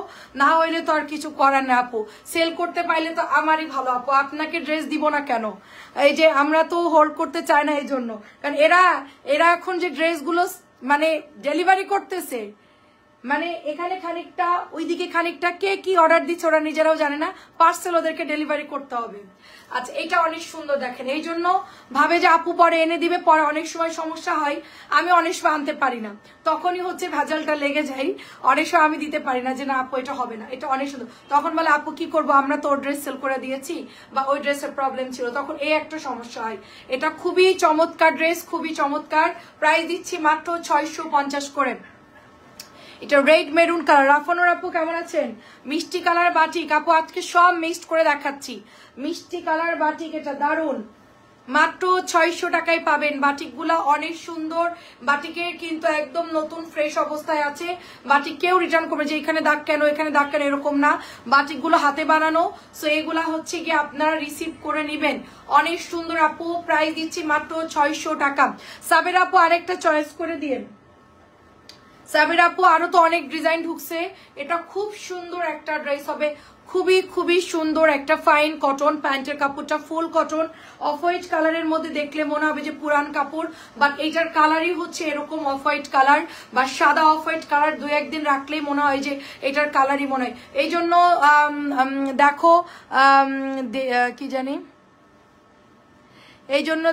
না হইলে তো আর কিছু করার না আপু। সেল করতে পাইলে তো আমারই ভালো আপু, আপনাকে ড্রেস দিব না কেন? এই যে আমরা তো হোল্ড করতে চাই না, এই জন্য, কারণ এরা এখন যে ড্রেসগুলো মানে ডেলিভারি করতেছে, মানে এখানে খানিকটা ওইদিকে খানিকটা, কে কি অর্ডার দিচ্ছে ওরা নিজেরাও জানে না, পার্সেল ওদেরকে ডেলিভারি করতে হবে। আচ্ছা এটা অনেক সুন্দর দেখেন, এই জন্য ভাবে যে আপু পরে এনে দিবে, পরে অনেক সময় সমস্যা হয়, আমি অনেক সময় আনতে পারি না, তখনই হচ্ছে ভেজালটা লেগে যায়, অনেক সময় আমি দিতে পারি না যে না আপু এটা হবে না, এটা অনেক সুন্দর, তখন বলে আপু কি করবো, আমরা তো ওর ড্রেস সেল করে দিয়েছি, বা ওই ড্রেসের প্রবলেম ছিল, তখন এই একটা সমস্যা হয়। এটা খুবই চমৎকার ড্রেস, খুবই চমৎকার। প্রাইস দিচ্ছি মাত্র 650 করে। এটা রেড মেরুন কালার। রাফানোর আপু কেমন আছেন? মিষ্টি কালার বাটিক আপু, আজকে সব মিক্সড করে দেখাচ্ছি, মিষ্টি কালার বাটিক, এটা দারুন, মাত্র 600 টাকায় পাবেন। বাটিকগুলা অনেক সুন্দর, বাটিকের কিন্তু একদম নতুন ফ্রেশ অবস্থায় আছে, বাটিক কেউ রিটার্ন করবে যে এখানে দাগ কেন, এখানে দাগ কেন, এরকম না, বাটিকগুলো হাতে বানানো, সো এগুলা হচ্ছে গিয়ে আপনারা রিসিভ করে নেবেন। অনেক সুন্দর আপু, প্রাইস দিচ্ছি মাত্র 600 টাকা। সাবের আপু আরেকটা চয়েস করে দিয়েন। সাবির আপু আরো তো অনেক ডিজাইন ঢুকছে, এটা খুব সুন্দর একটা ড্রেস হবে, খুবই খুবই সুন্দর একটা ফাইন কটন, প্যান্টের কাপড়টা ফুল কটন, অফ হোয়াইট কালারের মধ্যে দেখলে মনে হবে যে পুরান কাপড়, বাট এইটার কালারই হচ্ছে এরকম অফ হোয়াইট কালার বা সাদা অফ হোয়াইট কালার, 2-1 দিন রাখলেই মনে হয় যে এটার কালারই মনে হয়। এই জন্য দেখো কি জানি এই জন্য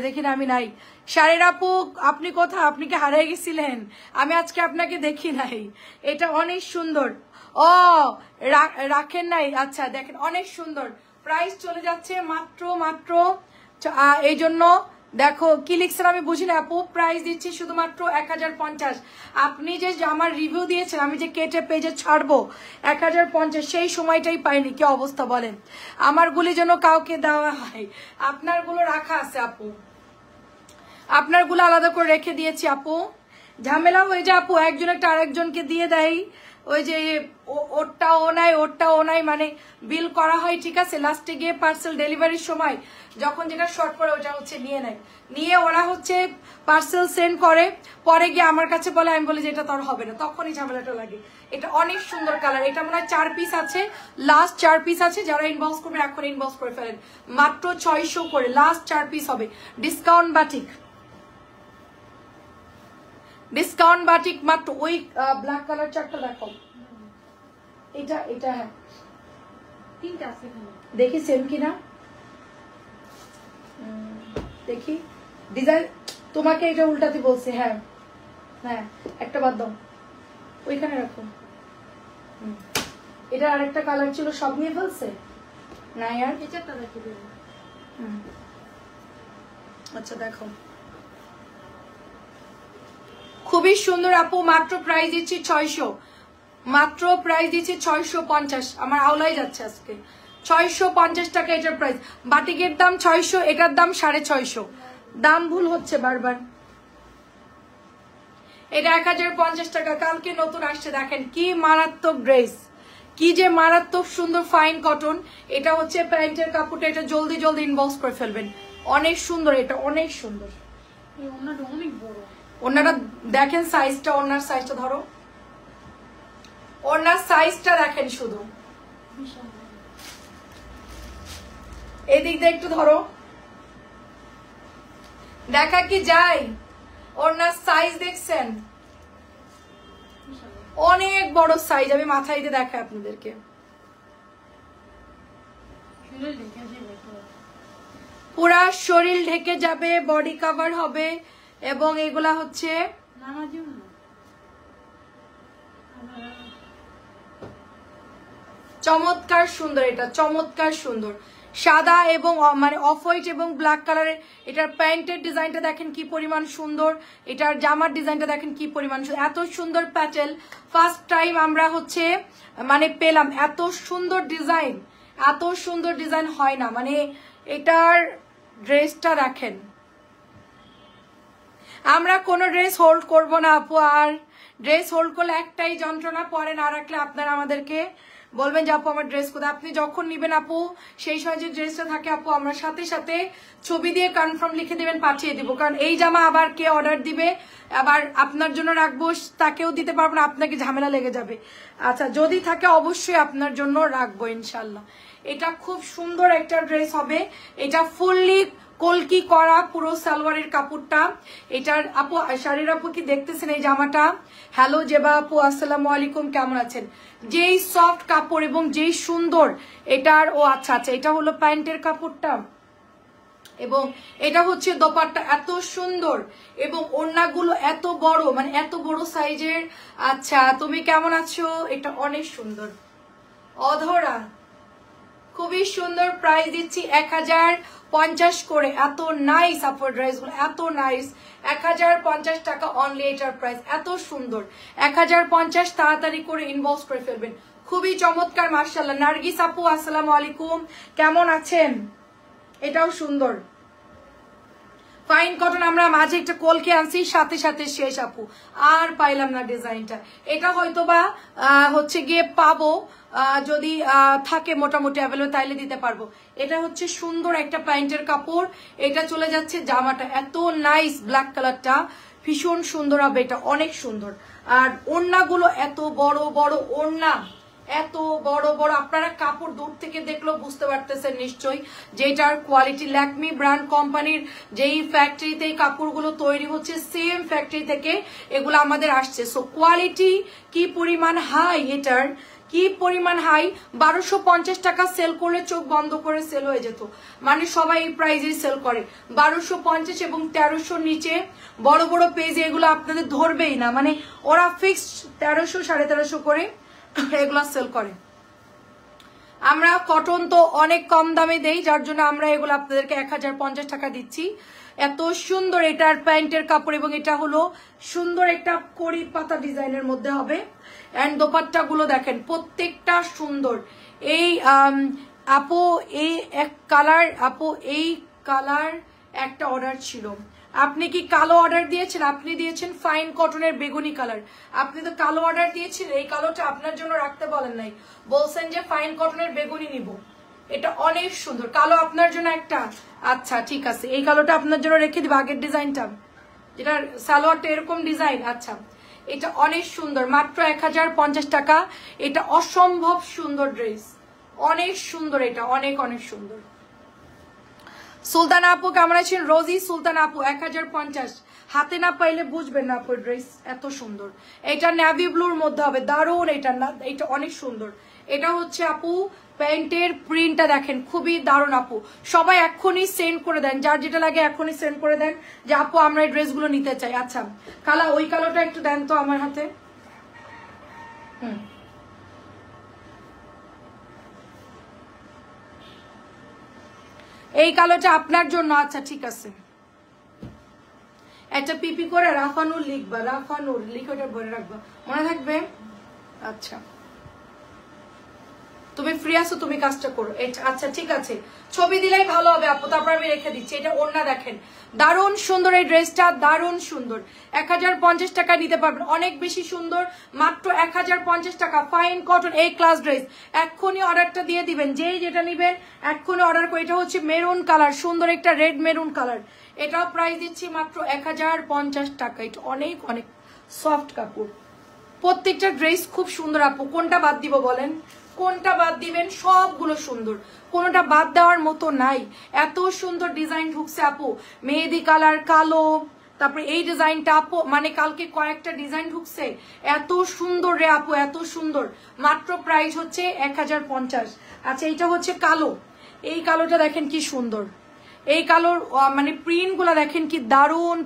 দেখি না আমি নাই। শাড়ির আপু আপনি কোথায়? আপনি কি হারিয়ে গেছিলেন? আমি আজকে আপনাকে দেখি নাই। এটা অনেক সুন্দর। ও রাখেন নাই, আচ্ছা দেখেন অনেক সুন্দর। প্রাইস চলে যাচ্ছে মাত্র এই জন্য দেখো কি লিখছেন আমি বুঝি না আপু। প্রাইস দিচ্ছি শুধুমাত্র 1050। আপনি যে আমার রিভিউ দিয়েছেন, আমি যে কেটে পেজে ছাড়বো 1050, সেই সময়টাই পাইনি। কি অবস্থা বলেন? আমার গুলি যেন কাউকে দেওয়া হয়। আপনার গুলো রাখা আছে আপু, আপনার গুলো আলাদা করে রেখে দিয়েছি আপু। ঝামেলা হয়ে যায় আপু, একজন একটা আরেকজনকে দিয়ে দেয়, ওই যে ওরটা ও নাই মানে বিল করা হয়, ঠিক আছে। লাস্টে গিয়ে পার্সেল ডেলিভারির সময় যখন যেটা শর্ট পড়ে ওটা হচ্ছে নিয়ে ওরা হচ্ছে পার্সেল সেন্ড করে, পরে গিয়ে আমার কাছে বলে, আমি বলি যে এটা তোর হবে না, তখনই ঝামেলাটা লাগে। এটা অনেক সুন্দর কালার। এটা মনে হয় 4 পিস আছে, লাস্ট 4 পিস আছে। যারা ইনবক্স করবেন এখন ইনবক্স করে ফেলেন। মাত্র 600 করে লাস্ট 4 পিস হবে। ডিসকাউন্ট বাটিক মাত্র। ওই ব্ল্যাক কালার চারটা দেখো, এটা হ্যাঁ 3টা আছে এখানে, দেখি সেম কিনা, দেখি ডিজাইন। তোমাকে এটা উল্টাতে বলছে। হ্যাঁ হ্যাঁ, একটা বাদ দাও, ওইখানে রাখো। এটা আরেকটা কালার ছিল, সব নিয়ে ফেলছে না ইয়ার। এই চারটা দেখে দেবো। আচ্ছা দেখো, খুবই সুন্দর আপু। মাত্র প্রাইস দিচ্ছি 600, মাত্র প্রাইস দিচ্ছি 650। আমার আওলাই যাচ্ছে আজকে। 650 টাকা এটার প্রাইস। বাটিকের দাম 600, এটার দাম 650। দাম ভুল হচ্ছে বারবার। এটা 1050 টাকা। কালকে নতুন আসছে, দেখেন কি মারাত্মক ড্রেস, কি যে মারাত্মক সুন্দর ফাইন কটন। এটা হচ্ছে প্যান্টের কাপড়টা। এটা জলদি ইনবক্স করে ফেলবেন। অনেক সুন্দর, এটা অনেক সুন্দর। এই ওনাটা অনেক বড়। ওনারা দেখেন সাইজটা, ওনার সাইজটা ধরো, ওনার সাইজটা দেখেন শুধু। এদিক দিয়ে একটু ধরো, দেখা কি যায়? ওনার সাইজ দেখছেন, অনেক বড় সাইজ। আমি মাথায় দিয়ে দেখাই আপনাদেরকে। পুরা শরীর ঢেকে যাবে, বডি কভার হবে, এবং এগুলা হচ্ছে চমৎকার সুন্দর। এটা চমৎকার সুন্দর, সাদা এবং মানে অফ হোয়াইট এবং ব্ল্যাক কালারের। এটার প্যান্টের ডিজাইনটা দেখেন কি পরিমাণ সুন্দর, এটার জামার ডিজাইনটা দেখেন কি পরিমাণ সুন্দর। এত সুন্দর প্যাটেল ফার্স্ট টাইম আমরা হচ্ছে মানে পেলাম। এত সুন্দর ডিজাইন হয় না, মানে এটার ড্রেসটা দেখেন। আমরা কোনো ড্রেস হোল্ড করব না আপু, আর ড্রেস হোল্ড করলে একটাই যন্ত্রণা, পরে না রাখলে আপনারা আমাদেরকে বলবেন যে আপু আমার ড্রেস কোথায়। আপনি যখন নিবেন আপু, সেই সময় যে ড্রেসটা থাকে আপু, আমরা সাথে সাথে ছবি দিয়ে কনফার্ম লিখে দিবেন, পাঠিয়ে দিব। কারণ এই জামা আবার কে অর্ডার দিবে, আবার আপনার জন্য রাখবো, তাকেও দিতে পারবো না, আপনাকে ঝামেলা লেগে যাবে। আচ্ছা, যদি থাকে অবশ্যই আপনার জন্য রাখবো ইনশাল্লাহ। এটা খুব সুন্দর একটা ড্রেস হবে। এটা ফুললি কলকি করা পুরো সালোয়ারের কাপড়টা। এটার আপু, শাড়ির আপু কি দেখতেছেন এই জামাটা? হ্যালো জেবা আপু, আসসালামু আলাইকুম, কেমন আছেন? যেই সফট কাপড় এবং যেই সুন্দর এটার। ও আচ্ছা, এটা হলো প্যান্টের কাপড়টা, এবং এটা হচ্ছে দোপাট্টা। এত সুন্দর, এবং ওড়নাগুলো এত বড়, মানে এত বড় সাইজের। আচ্ছা, তুমি কেমন আছো? এটা অনেক সুন্দর, অধরা, খুবই সুন্দর। প্রাইস দিচ্ছি 1050 করে। এত নাইস আপুর ড্রেসগুলো, এত নাইস। 1050 টাকা অনলি এটার প্রাইস। এত সুন্দর 1050। তাড়াতাড়ি করে ইনবক্স করে ফেলবেন। খুবই চমৎকার, মাশাআল্লাহ। নার্গিস আপু, আসসালামু আলাইকুম, কেমন আছেন? এটাও সুন্দর ফাইন কটন। আমরা মাঝে একটা কলকে আনছি, সাথে সাথে শেষ আপু, আর পাইলাম না ডিজাইনটা। এটা হয়তো বা হচ্ছে গিয়ে পাবো, যদি থাকে মোটামুটি অ্যাভেলেবল, তাইলে দিতে পারবো। এটা হচ্ছে সুন্দর একটা প্যান্টের কাপড়। এটা চলে যাচ্ছে জামাটা, এত নাইস ব্ল্যাক কালারটা, ভীষণ সুন্দর হবে। এটা অনেক সুন্দর। আর ওড়নাগুলো এত বড় বড় ওড়না, এত বড় বড়। আপনারা কাপড় দূর থেকে দেখলেও বুঝতে পারতেছেন নিশ্চয়ই যেটার কোয়ালিটি। ল্যাকমি ব্র্যান্ড কোম্পানির যেই ফ্যাক্টরিতে এই কাপড়গুলো তৈরি হচ্ছে, সেম ফ্যাক্টরি থেকে এগুলো আমাদের আসছে। সো কোয়ালিটি কি পরিমাণ হাই এটার, কি পরিমাণ হাই, 1250 টাকা সেল করলে চোখ বন্ধ করে সেল হয়ে যেত, মানে সবাই এই প্রাইজেই সেল করে। 1250 এবং 1300 নিচে বড় বড় পেজে এগুলো আপনাদের ধরবেই না, মানে ওরা ফিক্সড 1300 1350 করে এগুলো সেল করে। আমরা কটন তো অনেক কম দামে দেই, যার জন্য আমরা এগুলো আপনাদেরকে 1050 টাকা দিচ্ছি। এত সুন্দর এটার প্যান্টের কাপড়, এবং এটা হলো সুন্দর একটা কড়ি পাতা ডিজাইনের মধ্যে হবে। এন্ড দোপাট্টা গুলো দেখেন প্রত্যেকটা সুন্দর। এই আপু এই এক কালার, আপু এই কালার একটা অর্ডার ছিল, আপনি কি কালো অর্ডার দিয়েছেন? আপনি দিয়েছেন ফাইন কটনের বেগুনি কালার, আপনি তো কালো অর্ডার দিয়েছেন, এই কালোটা আপনার জন্য রাখতে বলেন নাই, বলছেন যে ফাইন কটনের বেগুনি নিব। এটা অনেক সুন্দর, কালো আপনার জন্য একটা, আচ্ছা ঠিক আছে, এই কালোটা আপনার জন্য রেখে দিব, আগের ডিজাইনটা যেটা সালোয়ারটা এরকম ডিজাইন। আচ্ছা এটা অনেক সুন্দর, মাত্র 1050 টাকা। এটা অসম্ভব সুন্দর ড্রেস, অনেক সুন্দর, এটা অনেক অনেক সুন্দর। সুলতানা আপু কেমন আছেন? রোজি সুলতানা আপু 1050, হাতে না পাইলে বুঝবেন না আপু, ড্রেস এত সুন্দর। এটা নেভি ব্লুর মধ্যে হবে, দারুণ, এটা না এটা অনেক সুন্দর। এটা হচ্ছে আপু প্যান্টের প্রিন্টটা দেখেন, খুবই দারুণ আপু। সবাই এখনই সেন্ড করে দেন, যার যেটা লাগে এখনই সেন্ড করে দেন যে আপু আমরা এই ড্রেসগুলো নিতে চাই। আচ্ছা কালা, ওই কালোটা একটু দেন তো আমার হাতে। এই কালোটা আপনার জন্য, আচ্ছা ঠিক আছে। একটা পিপি করে রাফানুর লিখবা, রাফানুর লিখে ওটা ভরে রাখবা, মনে থাকবে। আচ্ছা তুমি ফ্রি আছো, তুমি কাজটা করো। আচ্ছা ঠিক আছে, ছবি দিলেই ভালো হবে আপু, তারপর আমি রেখে দিচ্ছি। এটা ওড়না দেখেন, দারুণ সুন্দর এই ড্রেসটা, দারুণ সুন্দর। 1050 টাকা নিতে পারবেন, অনেক বেশি সুন্দর, মাত্র 1050 টাকা। ফাইন কটন এই ক্লাস ড্রেস, এক্ষুনি অর্ডারটা দিয়ে দিবেন, যেই যেটা নিবেন এক্ষুনি অর্ডার করে। এটা হচ্ছে মেরুন কালার, সুন্দর একটা রেড মেরুন কালার, এটাও প্রাইস দিচ্ছি মাত্র 1050 টাকা। এটা অনেক অনেক সফট কাপড়, প্রত্যেকটা ড্রেস খুব সুন্দর আপু। কোনটা বাদ দিব বলেন, কোনটা বাদ দিবেন? সবগুলো সুন্দর, কোনটা বাদ দেওয়ার মতো নাই। এত সুন্দর ডিজাইন ঢুকছে আপু, মেহেদি কালার, কালো, তারপরে এই ডিজাইনটা আপু, মানে কালকে কয়েকটা ডিজাইন ঢুকছে, এত সুন্দর রে আপু, এত সুন্দর। মাত্র প্রাইস হচ্ছে 1050। আচ্ছা এটা হচ্ছে কালো, এই কালোটা দেখেন কি সুন্দর, এই কালোর মানে প্রিন্ট গুলা দেখেন কি দারুণ,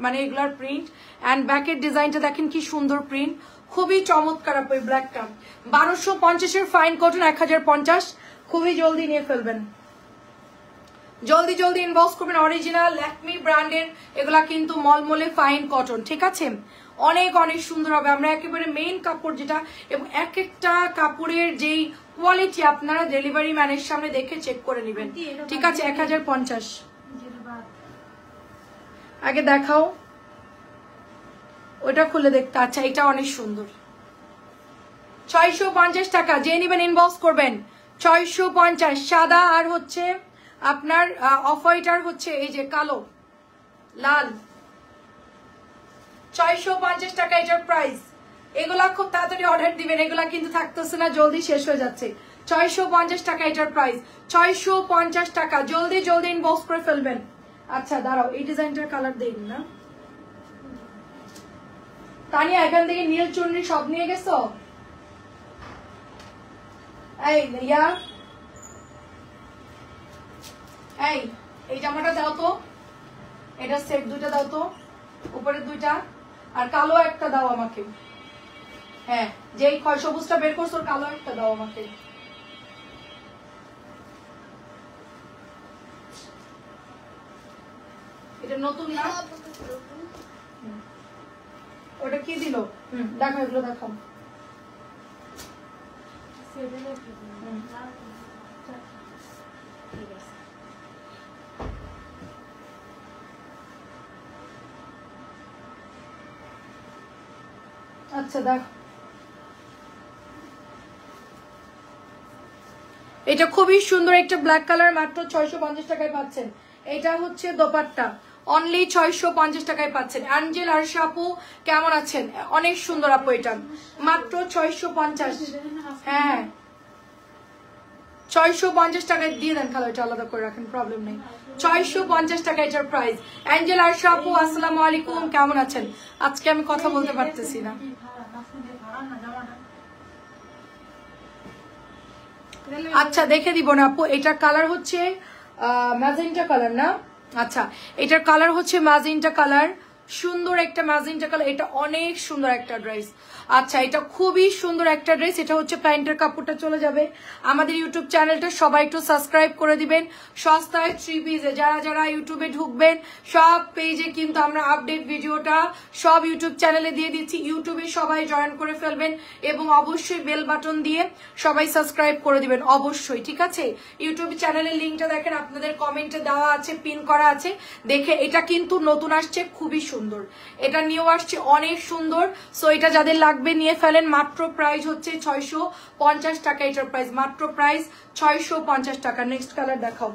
মানে এগুলার প্রিন্ট অ্যান্ড ব্যাকের ডিজাইনটা দেখেন কি সুন্দর প্রিন্ট, খুবই চমৎকার আপু। এই ব্ল্যাকটা 1250-এর ফাইন কটন 1050, খুবই জলদি নিয়ে ফেলবেন, জলদি জলদি ইনবক্স করবেন। অরিজিনাল ল্যাকমি ব্র্যান্ডের এগুলা কিন্তু মলমলে ফাইন কটন, ঠিক আছে, অনেক অনেক সুন্দর হবে। আমরা একেবারে মেইন কাপড় যেটা, এবং এক একটা কাপড়ের যেই কোয়ালিটি আপনারা ডেলিভারি ম্যানের সামনে দেখে চেক করে নেবেন, ঠিক আছে। 1050 আগে দেখাও, ওটা খুলে দেখতে। আচ্ছা এটা অনেক সুন্দর, 650 টাকা, যে নিবেন ইনবক্স করবেন। 650 সাদা, আর হচ্ছে আপনার অফ হোয়াইট, আর হচ্ছে এই যে কালো লাল, 650 টাকা এটার প্রাইস। এগুলা খুব তাড়াতাড়ি অর্ডার দিবেন, এগুলা কিন্তু থাকতেছে না, জলদি শেষ হয়ে যাচ্ছে। 650 টাকা এটার প্রাইস, 650 টাকা, জলদি জলদি ইনবক্স করে ফেলবেন। আচ্ছা দাঁড়াও, এই ডিজাইনটার কালার দেখুন না তানিয়া, এখান থেকে নীল চুনরি সব নিয়ে গেছো? এই ইয়া, এই জামাটা দাও তো, এটা সেট দুইটা দাও তো, উপরের দুইটা, আর কালো একটা দাও আমাকে। হ্যাঁ যেই সবুজটা বের করছো, কালো একটা দাও আমাকে। এটা নতুন না, ওটা কি দিল? দেখো এগুলো দেখাও। আচ্ছা দেখ, এটা খুবই সুন্দর একটা ব্ল্যাক কালার, মাত্র 650 টাকায় পাচ্ছেন। এটা হচ্ছে দোপাট্টা, অনলি 650 টাকায় পাচ্ছেন। অ্যাঞ্জেল আর আপু কেমন আছেন? অনেক সুন্দর আপু, এটা মাত্র 650। হ্যাঁ 650 টাকায় দিয়ে দেন, খালো এটা আলাদা করে রাখেন, প্রবলেম নেই। 650 টাকা এটার প্রাইস। অ্যাঞ্জেল আর আপু আসসালামু আলাইকুম, কেমন আছেন? আজকে আমি কথা বলতে পারতেছি না। আচ্ছা দেখে দিব না আপু, এটার কালার হচ্ছে ম্যাজেন্টা কালার না? আচ্ছা এটার কালার হচ্ছে ম্যাজেন্টা কালার, সুন্দর একটা ম্যাজেন্টা কালার, এটা অনেক সুন্দর একটা ড্রেস। আচ্ছা এটা খুবই সুন্দর একটা ড্রেস, এটা হচ্ছে প্যান্টের কাপড়টা চলে যাবে। আমাদের ইউটিউব চ্যানেলটা সবাই একটু সাবস্ক্রাইব করে দিবেন। সস্তায় থ্রি পিসে যারা যারা ইউটিউবে ঢুকবেন সব পেজে কিন্তু আমরা আপডেট ভিডিওটা সব ইউটিউব চ্যানেলে দিয়ে দিচ্ছি, ইউটিউবে সবাই জয়েন করে ফেলবেন এবং অবশ্যই বেল বাটন দিয়ে সবাই সাবস্ক্রাইব করে দিবেন অবশ্যই, ঠিক আছে? ইউটিউব চ্যানেলের লিঙ্কটা দেখেন আপনাদের কমেন্টে দেওয়া আছে, পিন করা আছে, দেখে এটা কিন্তু নতুন আসছে, খুবই সুন্দর, এটা নিউ আসছে, অনেক সুন্দর। সো এটা যাদের লাগবে নিয়ে ফেলেন, মাত্র প্রাইস হচ্ছে 650 টাকা, এটার প্রাইস মাত্র প্রাইস 650 টাকা। নেক্সট কালার দেখাও।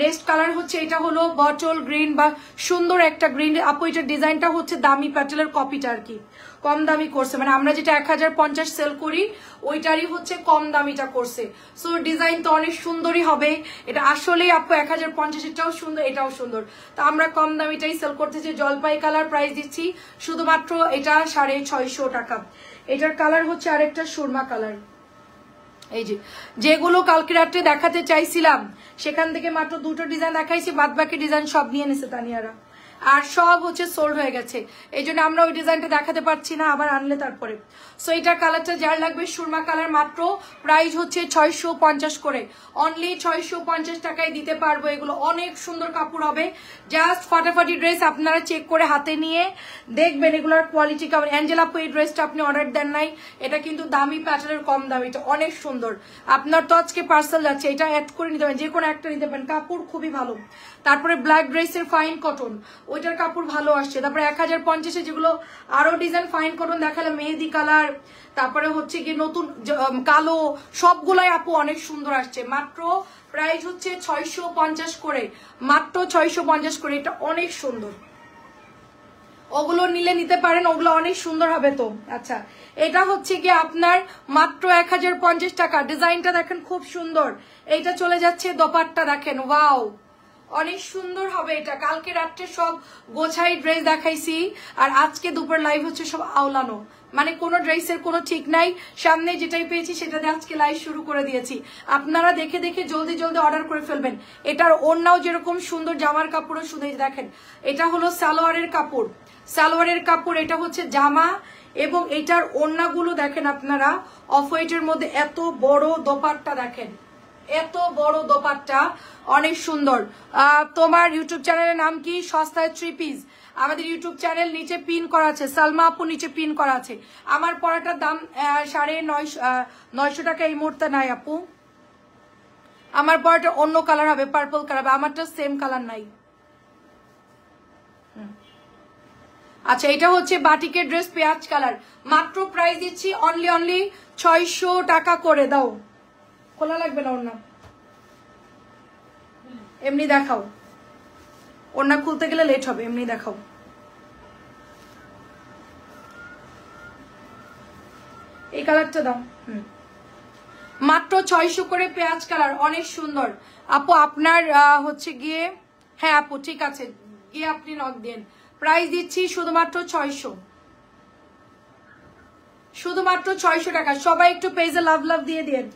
নেক্সট কালার হচ্ছে এটা হলো বটল গ্রিন বা সুন্দর একটা গ্রিন আপু, এটার ডিজাইনটা হচ্ছে দামি প্যাটেলের কপিটা আর কি, কম দামি করছে, মানে আমরা যেটা 1050 সেল করি ওইটারই হচ্ছে কম দামিটা করছে। সো ডিজাইন তো অনেক সুন্দরই হবে, এটা আসলেই আপু 1050, এটাও সুন্দর এটাও সুন্দর, তো আমরা কম দামিটাই সেল করতেছি। জলপাই কালার প্রাইস দিচ্ছি শুধুমাত্র এটা 650 টাকা। এটার কালার হচ্ছে আরেকটা সুরমা কালার। এই যে যেগুলো কালকে রাত্রে দেখাতে চাইছিলাম সেখান থেকে মাত্র দুটো ডিজাইন দেখাইছি, বাদ বাকি ডিজাইন সব নিয়ে নিছে তানিয়ারা, আর সব হচ্ছে সোল্ড হয়ে গেছে, এই জন্য আমরা ওই ডিজাইনটা দেখাতে পারছি না, আবার আনলে তারপরে। সো এটার কালারটা যার লাগবে সুরমা কালার, মাত্র প্রাইস হচ্ছে 650 করে, অনলি 650 টাকায় দিতে পারবো। এগুলো অনেক সুন্দর কাপড় হবে, জাস্ট ফাটাফাটি ড্রেস, আপনারা চেক করে হাতে নিয়ে দেখবেন এগুলোর কোয়ালিটি কেমন। অ্যাঞ্জেলা আপু এই ড্রেসটা আপনি অর্ডার দেন নাই, এটা কিন্তু দামি প্যাটার্নের কম দামি, এটা অনেক সুন্দর, আপনার তো আজকে পার্সেল যাচ্ছে, এটা অ্যাড করে নিতে পারেন, যে কোনো একটা নিতে পারেন, কাপড় খুবই ভালো। তারপরে ব্ল্যাক ড্রেসের ফাইন কটন, ওইটার কাপড় ভালো আসছে। তারপরে 1050-এ যেগুলো আরো ডিজাইন ফাইন কটন দেখালে, মেহেদি কালার, তারপরে হচ্ছে কি নতুন কালো, সবগুলাই আপু অনেক সুন্দর আসছে। মাত্র প্রাইস হচ্ছে 650 করে, মাত্র 650 করে, এটা অনেক সুন্দর, ওগুলো নিলে নিতে পারেন, ওগুলো অনেক সুন্দর হবে তো। আচ্ছা এটা হচ্ছে কি আপনার মাত্র 1050 টাকা, ডিজাইনটা দেখেন খুব সুন্দর, এইটা চলে যাচ্ছে দোপাট্টা দেখেন, ওয়াও অনেক সুন্দর হবে এটা। কালকে রাত্রে সব গোছাই ড্রেস দেখাইছি, আর আজকে দুপুর লাইভ হচ্ছে সব আওলানো, মানে কোনো ড্রেসের কোনো ঠিক নাই, সামনে যেটাই পেয়েছি সেটা দিয়ে আজকে লাইভ শুরু করে দিয়েছি। আপনারা দেখে দেখে জলদি জলদি অর্ডার করে ফেলবেন। এটার ওড়নাও যেরকম সুন্দর, জামার কাপড়ও সুন্দর, দেখেন এটা হলো সালোয়ারের কাপড়, সালোয়ারের কাপড়, এটা হচ্ছে জামা, এবং এটার ওড়নাগুলো দেখেন আপনারা অফ হোয়াইটের মধ্যে, এত বড় দোপাট্টা দেখেন, এত বড় দোপাট্টা, অনেক সুন্দর। তোমার ইউটিউব চ্যানেলের নাম কি? সস্তায় থ্রি পিস। আমাদের ইউটিউব চ্যানেল নিচে পিন করা আছে, সালমা আপু নিচে পিন করা আছে। আমার পড়াটার দাম 950 টাকা এই মুহূর্তে নাই আপু, আমার পড়াটা অন্য কালার হবে, পার্পল কালার হবে, আমারটা সেম কালার নাই। আচ্ছা এটা হচ্ছে বাটিকের ড্রেস, পেঁয়াজ কালার, মাত্র প্রাইস দিচ্ছি অনলি 600 টাকা করে। দাও, খোলা লাগবে না ওড়না, এমনি দেখাও, ওড়না খুলতে গেলে লেট হবে, এমনি দেখাও। এই কালারটা দাও, মাত্র 600 করে, পেঁয়াজ কালার, অনেক সুন্দর আপু। আপনার হচ্ছে গিয়ে, হ্যাঁ আপু ঠিক আছে, গিয়ে আপনি নক দেন। প্রাইস দিচ্ছি শুধুমাত্র 600, শুধুমাত্র 600 টাকা। সবাই একটু পেজে লাভ লাভ দিয়ে দেন।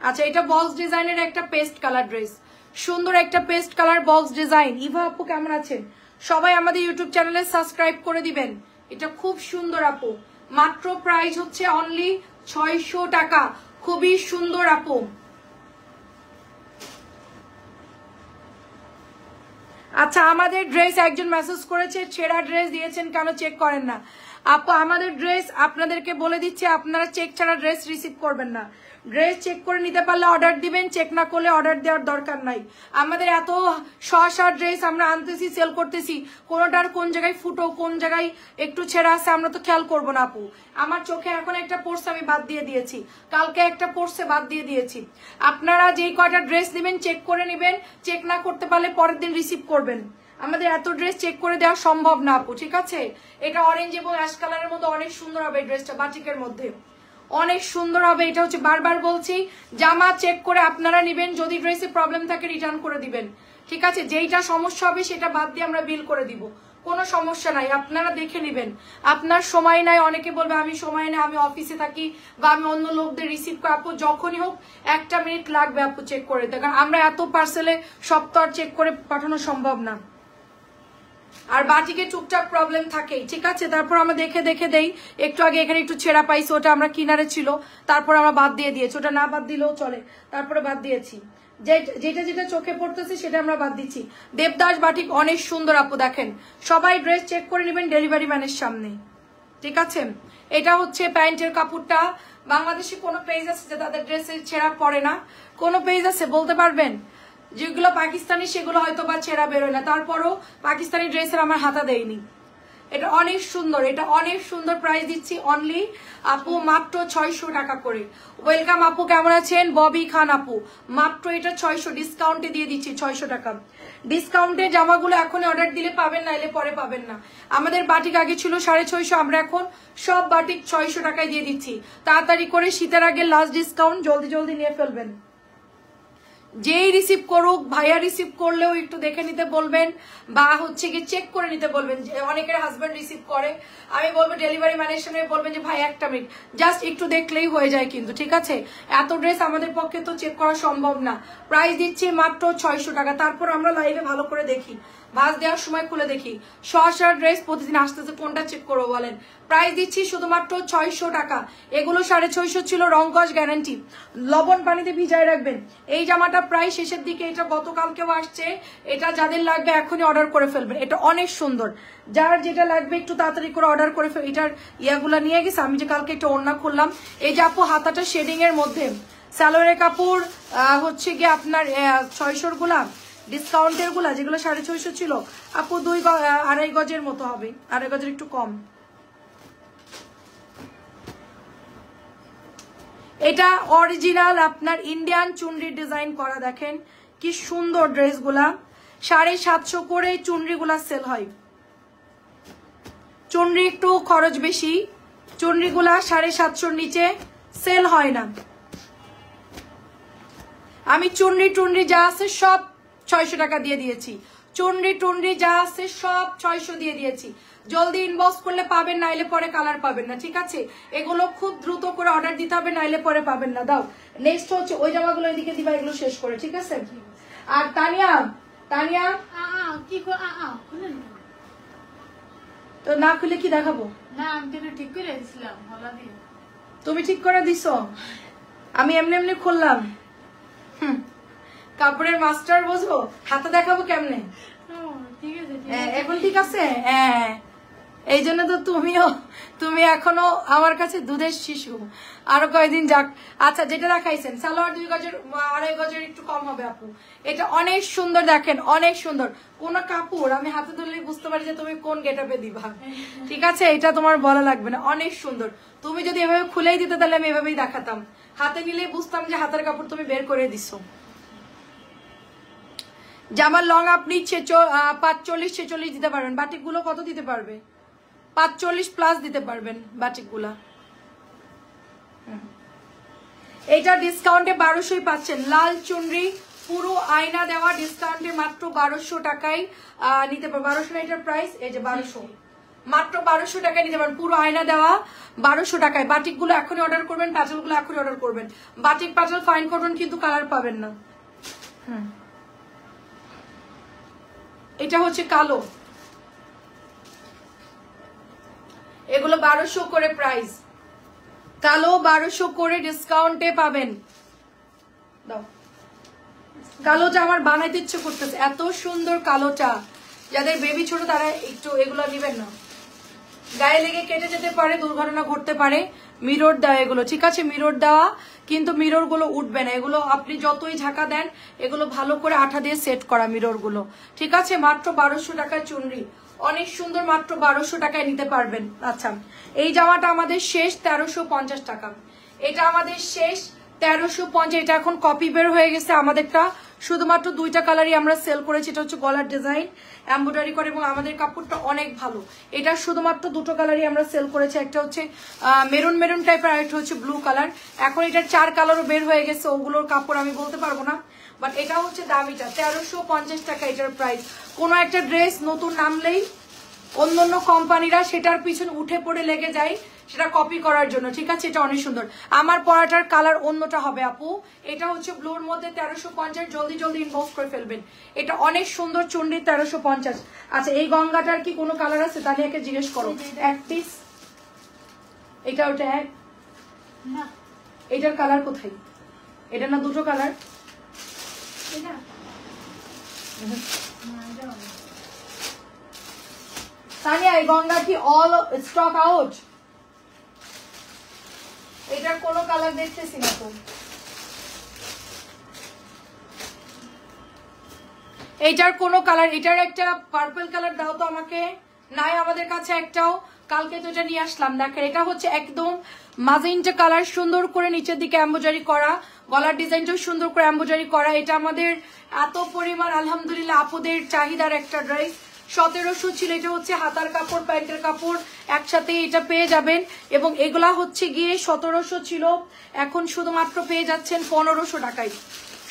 আচ্ছা এটা বক্স ডিজাইনের একটা পেস্ট কালার ড্রেস, সুন্দর একটা paste colour box design. Eva আপু কেমন আছেন? সবাই আমাদের ইউটিউব চ্যানেলে সাবস্ক্রাইব করে দিবেন, এটা খুব সুন্দর আপু, মাত্র প্রাইস হচ্ছে অনলি 600 টাকা, খুবই সুন্দর আপু। আচ্ছা আমাদের ড্রেস একজন মেসেজ করেছে, ছেঁড়া ড্রেস দিয়েছেন কেন চেক করেন না? আপু আমাদের ড্রেস আপনাদেরকে বলে দিচ্ছি, আপনারা চেক ছাড়া ড্রেস রিসিভ করবেন না, ড্রেস চেক করে নিতে পারলে অর্ডার দিবেন, চেক না করলে অর্ডার দেওয়ার দরকার নাই। আমাদের এত শশা ড্রেস আমরা আনতেছি, সেল করতেছি, কোনোটার কোন জায়গায় ফুটো, কোন জায়গায় একটু ছেঁড়া আছে আমরা তো খেয়াল করবো না আপু। আমার চোখে এখন একটা পড়ছে, আমি বাদ দিয়ে দিয়েছি, কালকে একটা পড়ছে, বাদ দিয়ে দিয়েছি। আপনারা যেই কয়টা ড্রেস নেবেন চেক করে নেবেন, চেক না করতে পারলে পরের দিন রিসিভ করবেন। আমাদের এত ড্রেস চেক করে দেওয়া সম্ভব না আপু, ঠিক আছে? এটা অরেঞ্জ এবং অ্যাশ কালারের মধ্যে অনেক সুন্দর হবে, ড্রেসটা বাটিকের মধ্যে অনেক সুন্দর হবে। এটা হচ্ছে বারবার বলছি, জামা চেক করে আপনারা নেবেন, যদি ড্রেসে প্রবলেম থাকে রিটার্ন করে দিবেন, ঠিক আছে? যেইটা সমস্যা হবে সেটা বাদ দিয়ে আমরা বিল করে দিব, কোনো সমস্যা নাই, আপনারা দেখে নেবেন। আপনার সময় নাই, অনেকে বলবে আমি সময় নাই, আমি অফিসে থাকি বা আমি অন্য লোকদের রিসিভ করে, আপু যখনই হোক 1 মিনিট লাগবে আপু চেক করে দিতে, কারণ আমরা এত পার্সেলে সব তো আর চেক করে পাঠানো সম্ভব না। আর বাটিকে টুকটাক প্রবলেম থাকেই, ঠিক আছে। তারপর আমরা দেখে দেখে দেই। একটু আগে এখানে একটু ছেঁড়া পাইছি, ওটা আমরা কিনারে ছিল, তারপর আমরা বাদ দিয়ে দিয়েছি। ওটা না বাদ দিলেও চলে, তারপরে বাদ দিয়েছি। যেটা যেটা চোখে পড়তেছে সেটা আমরা বাদ দিচ্ছি। দেবদাস বাটিক অনেক সুন্দর আপু, দেখেন সবাই ড্রেস চেক করে নেবেন ডেলিভারি ম্যানের সামনে, ঠিক আছে। এটা হচ্ছে প্যান্টের কাপড়টা। বাংলাদেশে কোনো পেজ আছে যে তাদের ড্রেসের ছেঁড়া পড়ে না? কোনো পেজ আছে বলতে পারবেন? যেগুলো পাকিস্তানি সেগুলো হয়তো বা ছেঁড়া বেরোয় না, তারপরও পাকিস্তানি ড্রেসের আমার হাতা দেয়নি। এটা অনেক সুন্দর, এটা অনেক সুন্দর। প্রাইস দিচ্ছি অনলি আপু মাত্র 600 টাকা করে। ওয়েলকাম আপু, কেমন আছেন? ববি খান আপু, মাত্র এটা 600 ডিসকাউন্টে দিয়ে দিচ্ছি 600 টাকা। ডিসকাউন্টে জামাগুলো এখন অর্ডার দিলে পাবেন, না এলে পরে পাবেন না। আমাদের বাটিক আগে ছিল 650, আমরা এখন সব বাটিক 600 টাকায় দিয়ে দিচ্ছি। তাড়াতাড়ি করে শীতের আগে লাস্ট ডিসকাউন্ট, জলদি জলদি নিয়ে ফেলবেন। যেই রিসিভ করুক, ভাইয়া রিসিভ করলেও একটু দেখে নিতে বলবেন, বা হচ্ছে গিয়ে চেক করে নিতে বলবেন। অনেকের হাজবেন্ড রিসিভ করে, আমি বলবো ডেলিভারি ম্যানের সামনে বলবেন যে ভাই 1 মিনিট, জাস্ট একটু দেখলেই হয়ে যায় কিন্তু, ঠিক আছে। এত ড্রেস আমাদের পক্ষে তো চেক করা সম্ভব না। প্রাইস দিচ্ছি মাত্র 600 টাকা। তারপর আমরা লাইভে ভালো করে দেখি, ভাঁজ দেওয়ার সময় খুলে দেখি 100 ড্রেস প্রতিদিন আসতেছে, কোনটা চেক করবো বলেন। প্রাইস দিচ্ছি শুধুমাত্র 600 টাকা। এগুলো 650 ছিল, রংকশ গ্যারান্টি। লবণ পানিতে ভিজায় রাখবেন। এই জামাটা প্রায় শেষের দিকে, এটা গতকালকেও আসছে। এটা যাদের লাগবে এখনই অর্ডার করে ফেলবেন, এটা অনেক সুন্দর। যার যেটা লাগবে একটু তাড়াতাড়ি করে অর্ডার করে ফেল। এটার ইয়াগুলা নিয়ে গেছে, আমি যে কালকে একটা ওড়না খুললাম। এই যে আপু হাতাটা শেডিং এর মধ্যে, সালোয়ারের কাপড় হচ্ছে গিয়ে আপনার 600 গুলা, ডিসকাউন্টের গুলা যেগুলো 650 ছিল আপু 2.5 গজের মতো হবে, 2.5 গজের একটু কম। এটা অরিজিনাল আপনার ইন্ডিয়ান চুনরি ডিজাইন করা, দেখেন কি সুন্দর ড্রেসগুলা। 750 করে চুনরিগুলা সেল হয়। চুনরি একটু খরচ বেশি, চুনরিগুলা 750 নিচে সেল হয় না। আমি চুনরি যা আছে সব 600 টাকা দিয়ে দিয়েছি। চুনরি যা আছে সব 600 দিয়ে দিয়েছি। জলদি ইনবক্স করলে পাবেন, নাইলে পরে কালার পাবেন না, ঠিক আছে। এগুলো খুব দ্রুত করে অর্ডার দিতে হবে, নাইলে পরে পাবেন না। দাও নেক্সট হচ্ছে ওই জামাগুলো এদিকে দিবা, এগুলো শেষ করে, ঠিক আছে। আর তানিয়া কি খুলেন তো না খুলে কি দেখাবো? না, আমি তো ঠিক করে দিছিলাম হলা দিয়ে। তুমি ঠিক করে দিছো, আমি এমনি এমনি খুললাম। কাপড়ের মাস্টার বোঝো, হাতে দেখাবো কেমনে? ঠিক আছে, এখন ঠিক আছে। হ্যাঁ, এই জন্য তো তুমি এখনো আমার কাছে দুধের শিশু। আরো কয়েকদিন যাক। আচ্ছা, যেটা দেখাইছেন সালোয়ার 2 গজের 2.5 গজের একটু কম হবে আপু। এটা অনেক সুন্দর, দেখেন অনেক সুন্দর। কোন কাপড় আমি হাতে ধরলেই বুঝতে পারি যে তুমি কোন গেটআপে দিবা, ঠিক আছে। এটা তোমার বলা লাগবে না, অনেক সুন্দর। তুমি যদি এভাবে খুলেই দিতে তাহলে আমি এভাবেই দেখাতাম, হাতে নিলেই বুঝতাম যে হাতের কাপড় তুমি বের করে দিছো। জামার লং আপনি 45-46 দিতে পারবেন। বাটিক গুলো কত দিতে পারবে? 45+ দিতে পারবেন বাটিক গুলা। এটা ডিসকাউন্টে 1200 পাচ্ছেন। লাল চুনরি পুরো আয়না দেওয়া, ডিসকাউন্টে মাত্র 1200 টাকায় নিতে পারবেন। 1200 না এটার প্রাইস, এই যে 1200, মাত্র 1200 টাকায় নিতে পারবেন। পুরো আয়না দেওয়া 1200 টাকায়। বাটিক গুলো এখনই অর্ডার করবেন, প্যাটেল গুলো এখনই অর্ডার করবেন। বাটিক প্যাটেল ফাইন করবেন, কিন্তু কালার পাবেন না। এটা হচ্ছে কালো, এগুলো 1200 করে প্রাইস। কালো 1200 করে ডিসকাউন্টে পাবেন। দাও, কালোটা আমার বানাইতে ইচ্ছে করতেছে, এত সুন্দর কালোটা। যাদের বেবি ছোট তারা একটু এগুলো নেবেন না, গায়ে লেগে কেটে যেতে পারে, দুর্ঘটনা ঘটতে পারে। মিরর দেওয়া এগুলো, ঠিক আছে, মিরর দেওয়া, কিন্তু মিরর গুলো উঠবে না। এগুলো আপনি যতই ঝাঁকা দেন, এগুলো ভালো করে আঠা দিয়ে সেট করা মিরর গুলো, ঠিক আছে। মাত্র 1200 টাকায় চুনরি, অনেক সুন্দর, মাত্র 1200 টাকায় নিতে পারবেন। আচ্ছা, এই জামাটা আমাদের শেষ 1350 টাকা। এটা আমাদের শেষ 1350। এটা এখন কপি বের হয়ে গেছে আমাদেরটা। শুধুমাত্র 2টা কালারই আমরা সেল করেছি। এটা হচ্ছে গলার ডিজাইন এমব্রয়ডারি করে, এবং আমাদের কাপড়টা অনেক ভালো। এটা শুধুমাত্র 2টো কালারই আমরা সেল করেছি। একটা হচ্ছে মেরুন টাইপের, আর একটা হচ্ছে ব্লু কালার। এখন এটার 4 কালারও বের হয়ে গেছে, ওগুলোর কাপড় আমি বলতে পারবো না, বাট এটা হচ্ছে দামিটা 1350 টাকা এটার প্রাইস। কোনো একটা ড্রেস নতুন নামলেই অন্য কোম্পানিরা সেটার পিছনে উঠে পড়ে লেগে যায় সেটা কপি করার জন্য, ঠিক আছে? এটা অনেক সুন্দর। আমার পরাটার কালার অন্যটা হবে আপু, এটা হচ্ছে ব্লুর মধ্যে 1350, জলদি জলদি ইনবক্স করে ফেলবেন। এটা অনেক সুন্দর চুন্ডি 1350। আচ্ছা এই গঙ্গাটার কি কোনো কালার আছে? তানিয়াকে জিজ্ঞেস করো। এক পিস এটা ওটা এক না, এটার কালার কোথায়? এটা না দুটো কালার? এটা না, এটা হবে। তানিয়া এই গঙ্গা কি অল স্টক আউট? এটার কোনো কালার দেখতেছি না তো। এটার কোনো কালার, এটার একটা পার্পল কালার দাও তো আমাকে। নাই আমাদের কাছে একটাও, কালকে তো এটা নিয়ে আসলাম। দেখেন এটা হচ্ছে একদম মাজেন্টা কালার, সুন্দর করে নিচের দিকে এমব্রয়ডারি করা, গলার ডিজাইনটাও সুন্দর করে এমব্রয়ডারি করা। এটা আমাদের এত পরিমাণ আলহামদুলিল্লাহ আপুদের চাহিদার একটা ড্রেস। 1700 ছিল, এটা হচ্ছে হাতার কাপড় প্যান্টের কাপড় একসাথে এটা পেয়ে যাবেন। এবং এগুলা হচ্ছে গিয়ে 1700 ছিল, এখন শুধুমাত্র পেয়ে যাচ্ছেন 1500 টাকায়।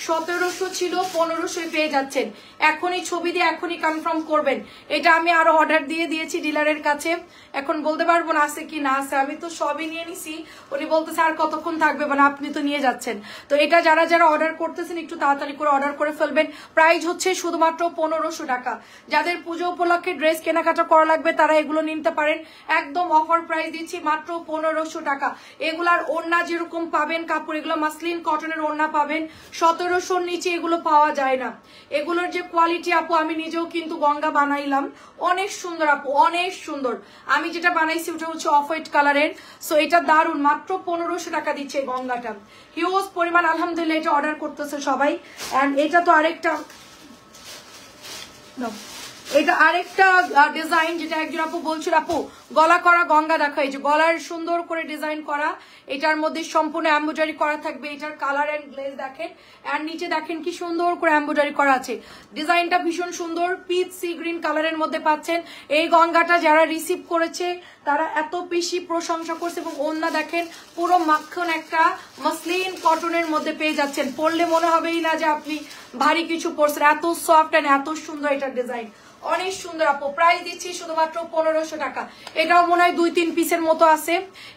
1700 ছিল, 1500 পেয়ে যাচ্ছেন। এখনই ছবি দিয়ে এখনই কনফার্ম করবেন। এটা আমি আরো অর্ডার দিয়ে দিয়েছি ডিলারের কাছে, এখন বলতে পারবো না আছে কি না আছে। আমি তো সবই নিয়ে নিছি, উনি বলতেছে আর কতক্ষণ থাকবে, মানে আপনি তো নিয়ে যাচ্ছেন। তো এটা যারা যারা অর্ডার করতেছেন একটু তাড়াতাড়ি করে অর্ডার করে ফেলবেন। প্রাইস হচ্ছে শুধুমাত্র 1500 টাকা। যাদের পুজো উপলক্ষে ড্রেস কেনাকাটা করা লাগবে তারা এগুলো নিতে পারেন, একদম অফার প্রাইস দিচ্ছি মাত্র 1500 টাকা। এগুলার ওড়না যেরকম পাবেন কাপড়, এগুলো মাসলিন কটনের ওড়না পাবেন। 1700 নিচে এগুলো পাওয়া যায় না। এগুলোর যে কোয়ালিটি আপু, আমি নিজেও কিন্তু গঙ্গা বানাইলাম, অনেক সুন্দর আপু, অনেক সুন্দর। আমি যেটা বানাইছি ওটা হচ্ছে অফ হোয়াইট কালারের। সো এটা দারুন, মাত্র 1500 টাকা দিচ্ছে গঙ্গাটা। হিউজ পরিমাণ আলহামদুলিল্লাহ এটা অর্ডার করতেছে সবাই। এন্ড এটা তো আরেকটা, এটা আরেকটা ডিজাইন যেটা একজন আপু বলছিল আপু গলা করা গঙ্গা দেখো, এই যে গলার সুন্দর করে ডিজাইন করা, এটার মধ্যে সম্পূর্ণ এমব্রয়ডারি করা থাকবে। এটার কালার এন্ড গ্লেজ দেখেন, আর নিচে দেখেন কি সুন্দর করে এমব্রয়ডারি করা আছে। ডিজাইনটা ভীষণ সুন্দর, পিচ সি গ্রিন কালারের মধ্যে পাচ্ছেন। এই গঙ্গাটা যারা রিসিভ করেছে তারা এত বেশি প্রশংসা করছে। এবং ওড়না দেখেন পুরো মাখন একটা মসলিন কটনের মধ্যে পেয়ে যাচ্ছেন, পরলে মনে হবেই না যে আপনি ভারী কিছু পরছেন, এত সফট এন্ড এত সুন্দর এটার ডিজাইন, অনেক সুন্দর আপু। প্রাইস দিচ্ছি শুধুমাত্র 1500 টাকা। এটাও মনে হয় 2-3 পিসের মতো আছে,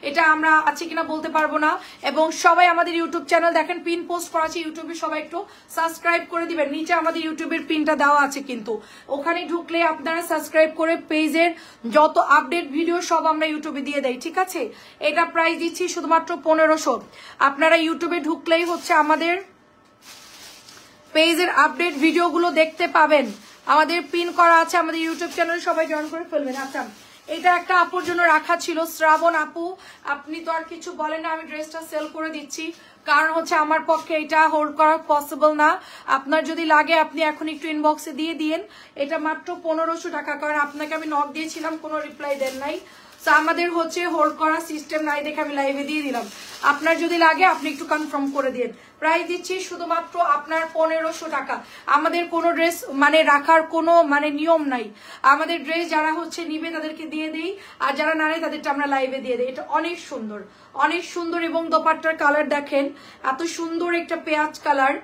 এটা আমরা আছে কিনা বলতে পারবো না। এবং সবাই আমাদের ইউটিউব চ্যানেল দেখেন, পিন পোস্ট করা আছে ইউটিউবে, সবাই একটু সাবস্ক্রাইব করে দিবেন। নিচে আমাদের ইউটিউবের পিনটা দেওয়া আছে, কিন্তু ওখানে ঢুকলে আপনারা সাবস্ক্রাইব করে পেজের যত আপডেট ভিডিও সব আমরা ইউটিউবে দিয়ে দেই, ঠিক আছে? এটা প্রাইস দিচ্ছি শুধুমাত্র 1500। আপনারা ইউটিউবে ঢুকলেই হচ্ছে আমাদের পেজের আপডেট ভিডিওগুলো দেখতে পাবেন, আমাদের পিন করা আছে আমাদের ইউটিউব চ্যানেলে, সবাই জয়েন করে ফেলবেন। আচ্ছা এটা একটা আপুর জন্য রাখা ছিল, শ্রাবণ আপু আপনি তো আর কিছু বলেন না, আমি ড্রেসটা সেল করে দিচ্ছি, কারণ হচ্ছে আমার পক্ষে এটা হোল্ড করা পসিবল না। আপনার যদি লাগে আপনি এখন একটু ইনবক্সে দিয়ে দিন, এটা মাত্র 1500 টাকা, কারণ আপনাকে আমি নক দিয়েছিলাম কোনো রিপ্লাই দেন নাই। তো আমাদের হচ্ছে হোল্ড করা সিস্টেম নাই দেখে আমি লাইভে দিয়ে দিলাম। আপনার যদি লাগে আপনি একটু কনফার্ম করে দিন। প্রাইস দিচ্ছি শুধুমাত্র আপনার 1500 টাকা। আমাদের কোনো ড্রেস মানে রাখার কোনো মানে নিয়ম নাই, আমাদের ড্রেস যারা হচ্ছে নিবে তাদেরকে দিয়ে দিই, আর যারা না নেয় তাদেরটা আমরা লাইভে দিয়ে দিই। এটা অনেক সুন্দর, অনেক সুন্দর। এবং দোপাট্টার কালার দেখেন এত সুন্দর একটা পেঁয়াজ কালার,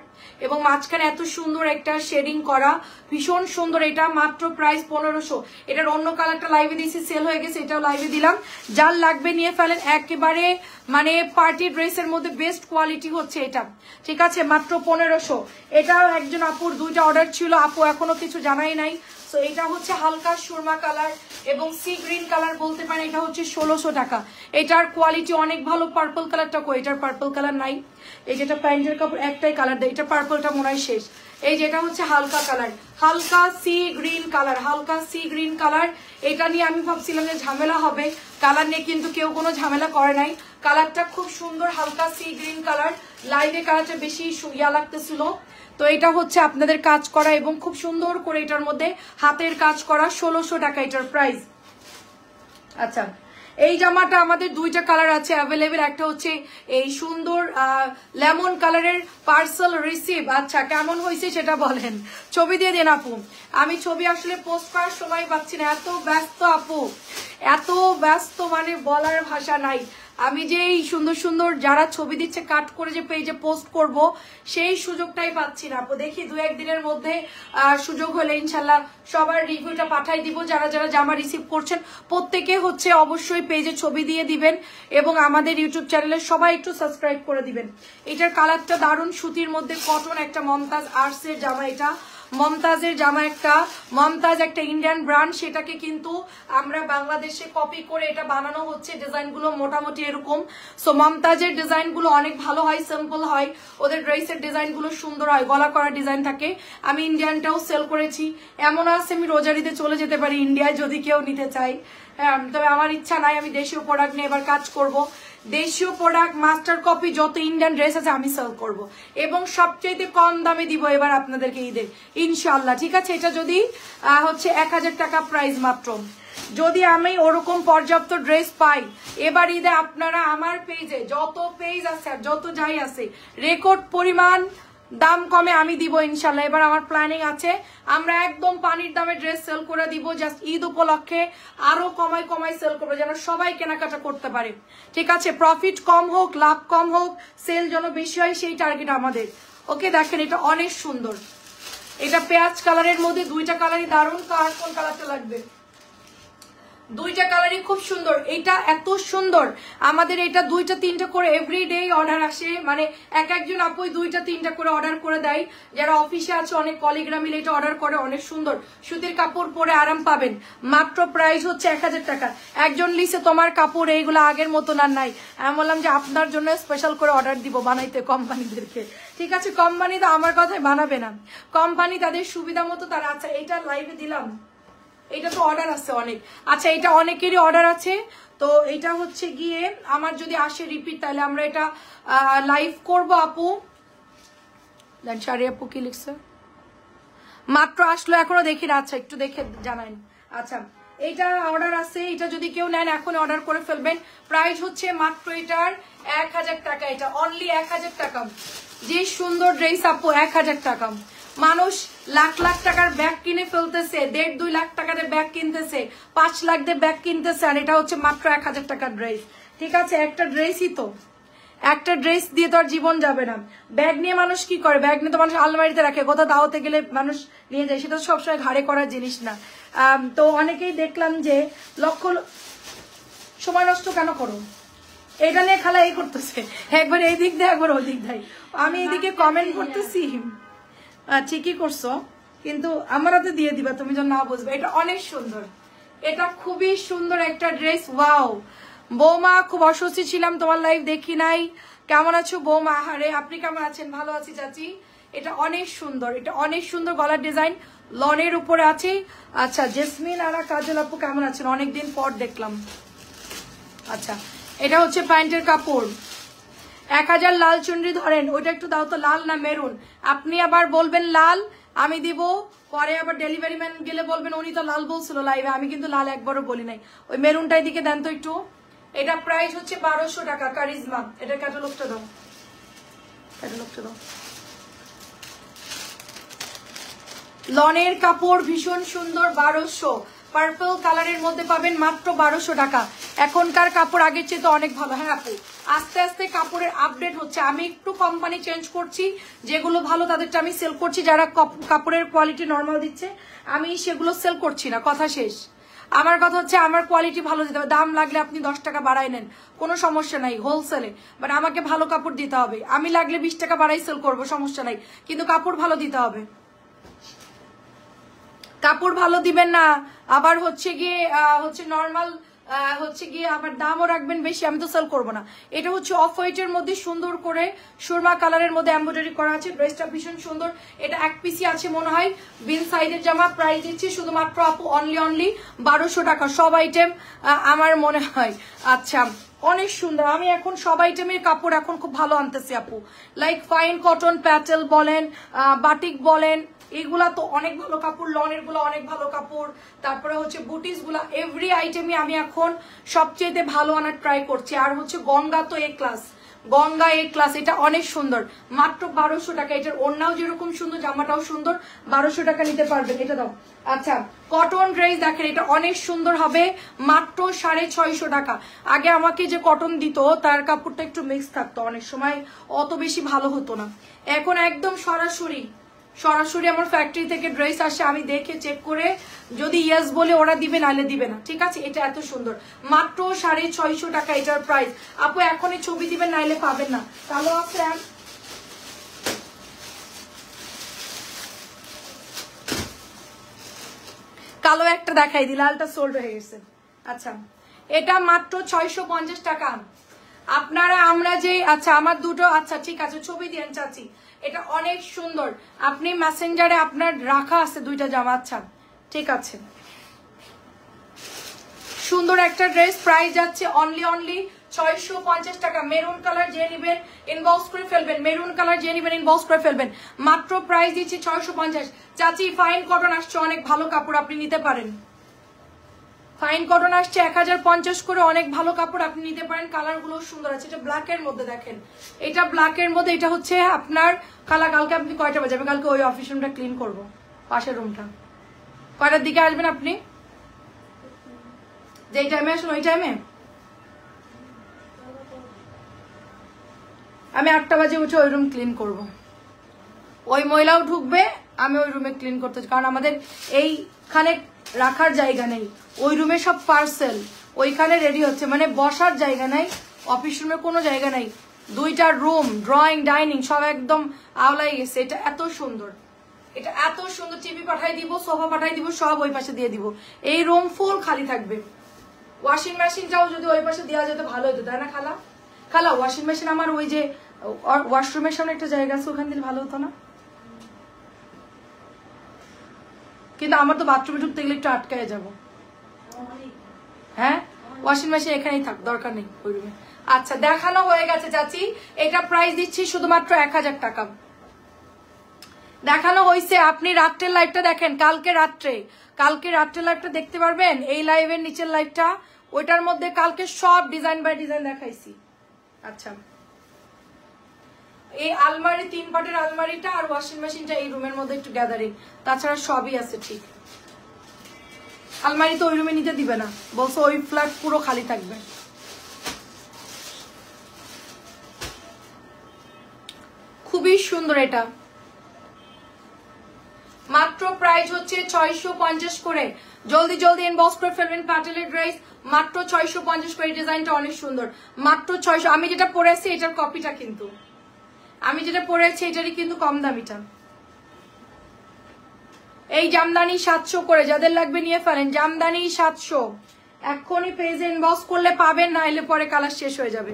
এবং মাঝখানে এত সুন্দর একটা শেডিং করা, ভীষণ সুন্দর। এটা মাত্র প্রাইস 1500। এটার অন্য কালারটা লাইভে দিয়েছি, সেল হয়ে গেছে, এটাও লাইভে দিলাম। যার লাগবে নিয়ে ফেলেন, একেবারে মানে পার্টি ড্রেসের মধ্যে বেস্ট কোয়ালিটি হচ্ছে এটা, ঠিক আছে? মাত্র 1500। এটাও একজন আপুর 2টা অর্ডার ছিল, আপু এখনো কিছু জানাই নাই। সো এটা হচ্ছে হালকা সুরমা কালার এবং সি গ্রিন কালার বলতে পারেন, এটা হচ্ছে 1600 টাকা। এটার কোয়ালিটি অনেক ভালো। পার্পল কালারটা কই? এটার পার্পল কালার নাই। এই যেটা প্যান্টের কাপড় একটাই কালার দেয়, এটা পার্পলটা মনে হয় শেষ। এই যেটা হচ্ছে হালকা কালার, হালকা সি গ্রিন কালার, হালকা সি গ্রিন কালার। এটা নিয়ে আমি ভাবছিলাম যে ঝামেলা হবে কালার নিয়ে, কিন্তু কেউ কোনো ঝামেলা করে নাই। কালারটা খুব সুন্দর, হালকা সি গ্রিন কালার। লাইভে কালারটা বেশি ইয়া লাগতেছিল। তো এটা হচ্ছে আপনাদের কাজ করা এবং খুব সুন্দর করে এটার মধ্যে হাতের কাজ করা, 1600 টাকা এটার প্রাইস। আচ্ছা এই জামাটা আমাদের 2টা কালার আছে অ্যাভেলেবেল, একটা হচ্ছে এই সুন্দর লেমন কালারের পার্সেল রিসিভ। আচ্ছা কেমন হয়েছে সেটা বলেন, ছবি দিয়ে দেন আপু। আমি ছবি আসলে পোস্ট করার সময় পাচ্ছি না, এত ব্যস্ত আপু, এত ব্যস্ত মানে বলার ভাষা নাই। আমি যে এই সুন্দর সুন্দর যারা ছবি দিচ্ছে কাট করে যে পেজে পোস্ট করব সেই সুযোগটাই পাচ্ছি না আপু। দেখি 2-1 দিনের মধ্যে সুযোগ হলে ইনশাল্লাহ সবার রিভিউটা পাঠাই দিব। যারা যারা জামা রিসিভ করছেন প্রত্যেকে হচ্ছে অবশ্যই পেজে ছবি দিয়ে দিবেন এবং আমাদের ইউটিউব চ্যানেলে সবাই একটু সাবস্ক্রাইব করে দিবেন। এটার কালারটা দারুণ, সুতির মধ্যে কটন, একটা মমতাজ আর্টসের জামা। এটা মমতাজের জামা, মমতাজ একটা ইন্ডিয়ান ব্র্যান্ড, সেটাকে কিন্তু আমরা বাংলাদেশে কপি করে এটা বানানো হচ্ছে। ডিজাইনগুলো মোটামুটি এরকম। সো মমতাজের ডিজাইনগুলো অনেক ভালো হয়, সিম্পল হয়, ওদের ড্রেসের ডিজাইনগুলো সুন্দর হয়, গলা করা ডিজাইন থাকে। আমি ইন্ডিয়ানটাও সেল করেছি, এমন আছে আমি রোজারিতে চলে যেতে পারি ইন্ডিয়ায় যদি কেউ নিতে চাই। হ্যাঁ, তবে আমার ইচ্ছা নাই, আমি দেশীয় প্রোডাক্ট নিয়ে এবার কাজ করব। দেশীয় প্রোডাক্ট মাস্টার কপি যত ইন্ডিয়ান ড্রেস আছে আমি সেল করব এবং সবচেয়ে কম দামে দিব এবার আপনাদেরকে ঈদে ইনশাল্লাহ। ঠিক আছে, এটা যদি হচ্ছে 1000 টাকা প্রাইস মাত্র। যদি আমি ওরকম পর্যাপ্ত ড্রেস পাই এবার ঈদে, আপনারা আমার পেজে যত পেজ আছে আর যত যাই আছে রেকর্ড পরিমাণ দাম কমে আমি দিব ইনশাল্লাহ। এবার আমার প্ল্যানিং আছে আমরা একদম পানির দামে ড্রেস সেল করে দিব, জাস্ট ঈদ উপলক্ষে আরো কমাই কমাই সেল করবো যেন সবাই কেনাকাটা করতে পারে। ঠিক আছে, প্রফিট কম হোক, লাভ কম হোক, সেল যেন বেশি হয়, সেই টার্গেট আমাদের। ওকে, দেখেন এটা অনেক সুন্দর। এটা পেঁয়াজ কালারের মধ্যে, দুইটা কালারই দারুণ। কার কোন কালারটা লাগবে? দুইটা কালারই খুব সুন্দর। এটা এত সুন্দর, আমাদের এটা 2-3টা করে এভরিডে অর্ডার আসে, মানে একজন আপুই 2-3টা করে অর্ডার করে দেয়। যারা অফিসে আছে অনেক কলিগরা মিলে এটা অর্ডার করে। অনেক সুন্দর সুতির কাপড় পরে আরাম পাবেন। মাত্র প্রাইস হচ্ছে 1000 টাকা। একজন লিসে তোমার কাপড় এইগুলো আগের মতন আর নাই। আমি বললাম যে আপনার জন্য স্পেশাল করে অর্ডার দিব বানাইতে কোম্পানিদেরকে। ঠিক আছে, কোম্পানি তো আমার কথাই বানাবে না, কোম্পানি তাদের সুবিধা মতো তারা। আচ্ছা, এটা লাইভে দিলাম, এটা তো অর্ডার আছে অনেক। আচ্ছা, এটা অনেকেরই অর্ডার আছে, তো এটা হচ্ছে গিয়ে আমার যদি আসে রিপিট তাহলে আমরা এটা লাইভ করব আপু। শাড়ি আপু কি লিখছে? মাত্র আসলো, এখনো দেখি না। আচ্ছা, একটু দেখে জানাইন। আচ্ছা, এটা অর্ডার আছে, এটা যদি কেউ নেন এখন অর্ডার করে ফেলবেন। প্রাইস হচ্ছে মাত্র এটার 1000 টাকা। এটা অনলি 1000 টাকা। যে সুন্দর ড্রেস আপু, 1000 টাকা। মানুষ লাখ লাখ টাকার ব্যাগ কিনে ফেলতেছে, 1.5-2 লাখ টাকার ব্যাগ কিনতেছে, 5 লাখ দিয়ে ব্যাগ কিনতেছে, আর এটা হচ্ছে মাত্র 1000 টাকার ড্রেস। ঠিক আছে, একটা ড্রেসই তো, একটা ড্রেস দিয়ে তো আর জীবন যাবে না। ব্যাগ নিয়ে মানুষ কি করে? ব্যাগ নিয়ে তো মানুষ আলমারিতে রাখে, কোথাও দাওয়াতে গেলে মানুষ নিয়ে যায়, সেটা সবসময় ঘাড়ে করার জিনিস না। তো অনেকেই দেখলাম যে সময় নষ্ট কেন করো, এটা নিয়ে খালা এই করতেছে, একবার এই দিক দিয়ে একবার ওই দিক দেয়। আমি এইদিকে কমেন্ট করতেছি, ঠিকই করছো, কিন্তু আমার হাতে দিয়ে দিবা তুমি যখন না বুঝবে। এটা অনেক সুন্দর, এটা খুবই সুন্দর একটা ড্রেস। ওয়াও বৌমা, খুব অস্বস্তি ছিলাম, তোমার লাইভ দেখি নাই। কেমন আছো বৌমা? আহারে, আপনি কেমন আছেন? ভালো আছি চাচি। এটা অনেক সুন্দর, এটা অনেক সুন্দর গলার ডিজাইন, লনের উপরে আছে। আচ্ছা, জেসমিন আর কাজল আপু কেমন আছেন? অনেকদিন পর দেখলাম। আচ্ছা, এটা হচ্ছে প্যান্টের কাপড়। 1000 লাল চুনরি ধরেন, ওইটা একটু দাও তো, লাল না মেরুন? আপনি আবার বলবেন লাল, আমি দিব, পরে আবার ডেলিভারি ম্যান গেলে বলবেন উনি তো লাল বলছিল লাইভে, আমি কিন্তু লাল একবারও বলি নাই। ওই মেরুনটাই দিকে দেন তো একটু। এটা প্রাইস হচ্ছে 1200 টাকা। কারিজমা, এটা ক্যাটালগটা দাও, ক্যাটালগটা দাও। লনের কাপড় ভীষণ সুন্দর, 1200। পার্পল কালারের মধ্যে পাবেন মাত্র 1200 টাকা। এখনকার কাপড় আগের চেয়ে তো অনেক ভালো। হ্যাঁ আপু, আস্তে আস্তে কাপড়ের আপডেট হচ্ছে। আমি একটু কোম্পানি চেঞ্জ করছি, যেগুলো ভালো তাদেরটা আমি সেল করছি। যারা কাপড়ের কোয়ালিটি নর্মাল দিচ্ছে আমি সেগুলো সেল করছি না, কথা শেষ। আমার কথা হচ্ছে আমার কোয়ালিটি ভালো দিতে হবে। দাম লাগলে আপনি 10 টাকা বাড়াই নেন, কোনো সমস্যা নাই হোলসেলে, বাট আমাকে ভালো কাপড় দিতে হবে। আমি লাগলে 20 টাকা বাড়াই সেল করবো, সমস্যা নাই, কিন্তু কাপড় ভালো দিতে হবে। কাপড় ভালো দিবেন না, আবার হচ্ছে গিয়ে নর্মাল হচ্ছে গিয়ে আবার দামও রাখবেন বেশি, আমি তো সেল করবো না। এটা হচ্ছে অফ হোয়াইটের মধ্যে সুন্দর করে সুরমা কালারের মধ্যে এমব্রয়ডারি করা আছে। ড্রেসটা ভীষণ সুন্দর। এটা এক পিসি আছে মনে হয়, বিন সাইডের জামা। প্রাইস দিচ্ছি শুধুমাত্র আপু অনলি 1200 টাকা সব আইটেম আমার মনে হয়। আচ্ছা, অনেক সুন্দর। আমি এখন সব আইটেমের কাপড় এখন খুব ভালো আনতেছি আপু, লাইক ফাইন কটন, প্যাটেল বলেন, বাটিক বলেন, এগুলা তো অনেক ভালো কাপড়। লনের গুলো অনেক ভালো কাপড়। তারপরে হচ্ছে বুটিস গুলা, এভরি আইটেমই আমি এখন সবচেয়ে ভালো আনার ট্রাই করছি। আর হচ্ছে গঙ্গা তো এ ক্লাস, গঙ্গা এ ক্লাস, এটা অনেক সুন্দর, মাত্র 1200 টাকা। এটার ওড়নাও যেরকম সুন্দর, জামাটাও সুন্দর, 1200 টাকা নিতে পারবেন। এটা দাও। আচ্ছা, কটন ড্রেস দেখেন, এটা অনেক সুন্দর হবে, মাত্র 650 টাকা। আগে আমাকে যে কটন দিত তার কাপড়টা একটু মিক্স থাকতো, অনেক সময় অত বেশি ভালো হতো না। এখন একদম সরাসরি আমার ফ্যাক্টরি থেকে ড্রেস আসে, আমি দেখে চেক করে যদি ইয়েস বলে ওরা দিবে, নাহলে দিবে না, ঠিক আছে। এটা এত সুন্দর, মাত্র 650 টাকা এটার প্রাইস। আপু এখনই ছবি দিবেন, নাইলে পাবেন না। কালো আছে, কালো একটা দেখাই দি, লালটা সোল্ড হয়ে গেছে। আচ্ছা, এটা মাত্র 650 টাকা। আপনারা আমরা যে, আচ্ছা আমার দুটো, আচ্ছা ঠিক আছে ছবি দিয়েন চাচি। এটা অনেক সুন্দর, আপনি মেসেঞ্জারে আপনার রাখা আছে দুইটা জামা। আচ্ছা ঠিক আছে, সুন্দর একটা ড্রেস, প্রাইস যাচ্ছে অনলি 650 টাকা। মেরুন কালার যে নিবেন ইনবক্স করে ফেলবেন, মেরুন কালার যে নিবেন ইনবক্স করে ফেলবেন। মাত্র প্রাইস দিচ্ছি 650। চাচি ফাইন কটন আসছে, অনেক ভালো কাপড়, আপনি নিতে পারেন। ফাইন কটন আসছে 1050 করে, অনেক ভালো কাপড়, আপনি নিতে পারেন। কালার গুলো সুন্দর আছে। এটা ব্ল্যাকের মধ্যে দেখেন, এটা ব্ল্যাকের মধ্যে, এটা হচ্ছে আপনার কালার। কালকে আপনি কয়টা বাজে? আমি কালকে ওই অফিস রুমটা ক্লিন করবো, পাশের রুমটা। কয়টার দিকে আসবেন আপনি? যেই টাইমে আসুন ওই টাইমে। আমি 8টা বাজে উঠে ওই রুম ক্লিন করব। ওই মহিলাও ঢুকবে, আমি ওই রুমে ক্লিন করতে, কারণ আমাদের এইখানে রাখার জায়গা নেই। ওই রুমে সব পার্সেল, ওইখানে রেডি হচ্ছে, মানে বসার জায়গা নাই, অফিস রুমে কোনো জায়গা নাই। 2টা রুম, ড্রয়িং, ডাইনিং সব একদম আওলাই গেছে। এটা এত সুন্দর, এটা এত সুন্দর। টিভি পাঠাই দিব, সোফা পাঠাই দিব, সব ওই পাশে দিয়ে দিব। এই রুম ফুল খালি থাকবে। ওয়াশিং মেশিনটাও যদি ওই পাশে দেওয়া যেত ভালো হতো, তাই না খালা? খালা ওয়াশিং মেশিন আমার ওই যে ওয়াশরুমের সামনে একটা জায়গা আছে, ওখান দিলে ভালো হতো না? কিন্তু আমার তো বাথরুমে ঢুকতে গেলে একটু আটকায় যাব। হ্যাঁ, ওয়াশিং মেশিন এখানেই থাক, দরকার নেই ওই রুমে। আচ্ছা, দেখানো হয়ে গেছে চাচি। এটা প্রাইস দিচ্ছি শুধুমাত্র 1000 টাকা। দেখানো হয়েছে। আপনি রাত্রের লাইভটা দেখেন, কালকে রাত্রে লাইভটা দেখতে পারবেন, এই লাইভের নিচের লাইভটা, ওইটার মধ্যে কালকে সব ডিজাইন বাই ডিজাইন দেখাইছি। আচ্ছা, এই আলমারি 3 পাটের আলমারিটা আর ওয়াশিং মেশিনটা এই রুমের মধ্যে একটু গ্যাদারিং, তাছাড়া সবই আছে ঠিক। আলমারি তো ওই রুমে নিতে দিবে না, বলছো ওই ফ্ল্যাট পুরো খালি থাকবে। খুবই সুন্দর, এটা মাত্র প্রাইস হচ্ছে 650 করে। জলদি ইনবক্স করে ফেলবেন। প্যাটেলের ড্রেস মাত্র 650 করে। ডিজাইনটা অনেক সুন্দর, মাত্র 600। আমি যেটা পরেছি এটার কপিটা, কিন্তু আমি যেটা পরেছি এটারই কিন্তু কম দামিটা। এই জামদানি 700 করে, যাদের লাগবে নিয়ে ফেলেন। জামদানি 700, এখনই পেজে ইনবক্স করলে পাবেন, না এলে পরে কালার শেষ হয়ে যাবে।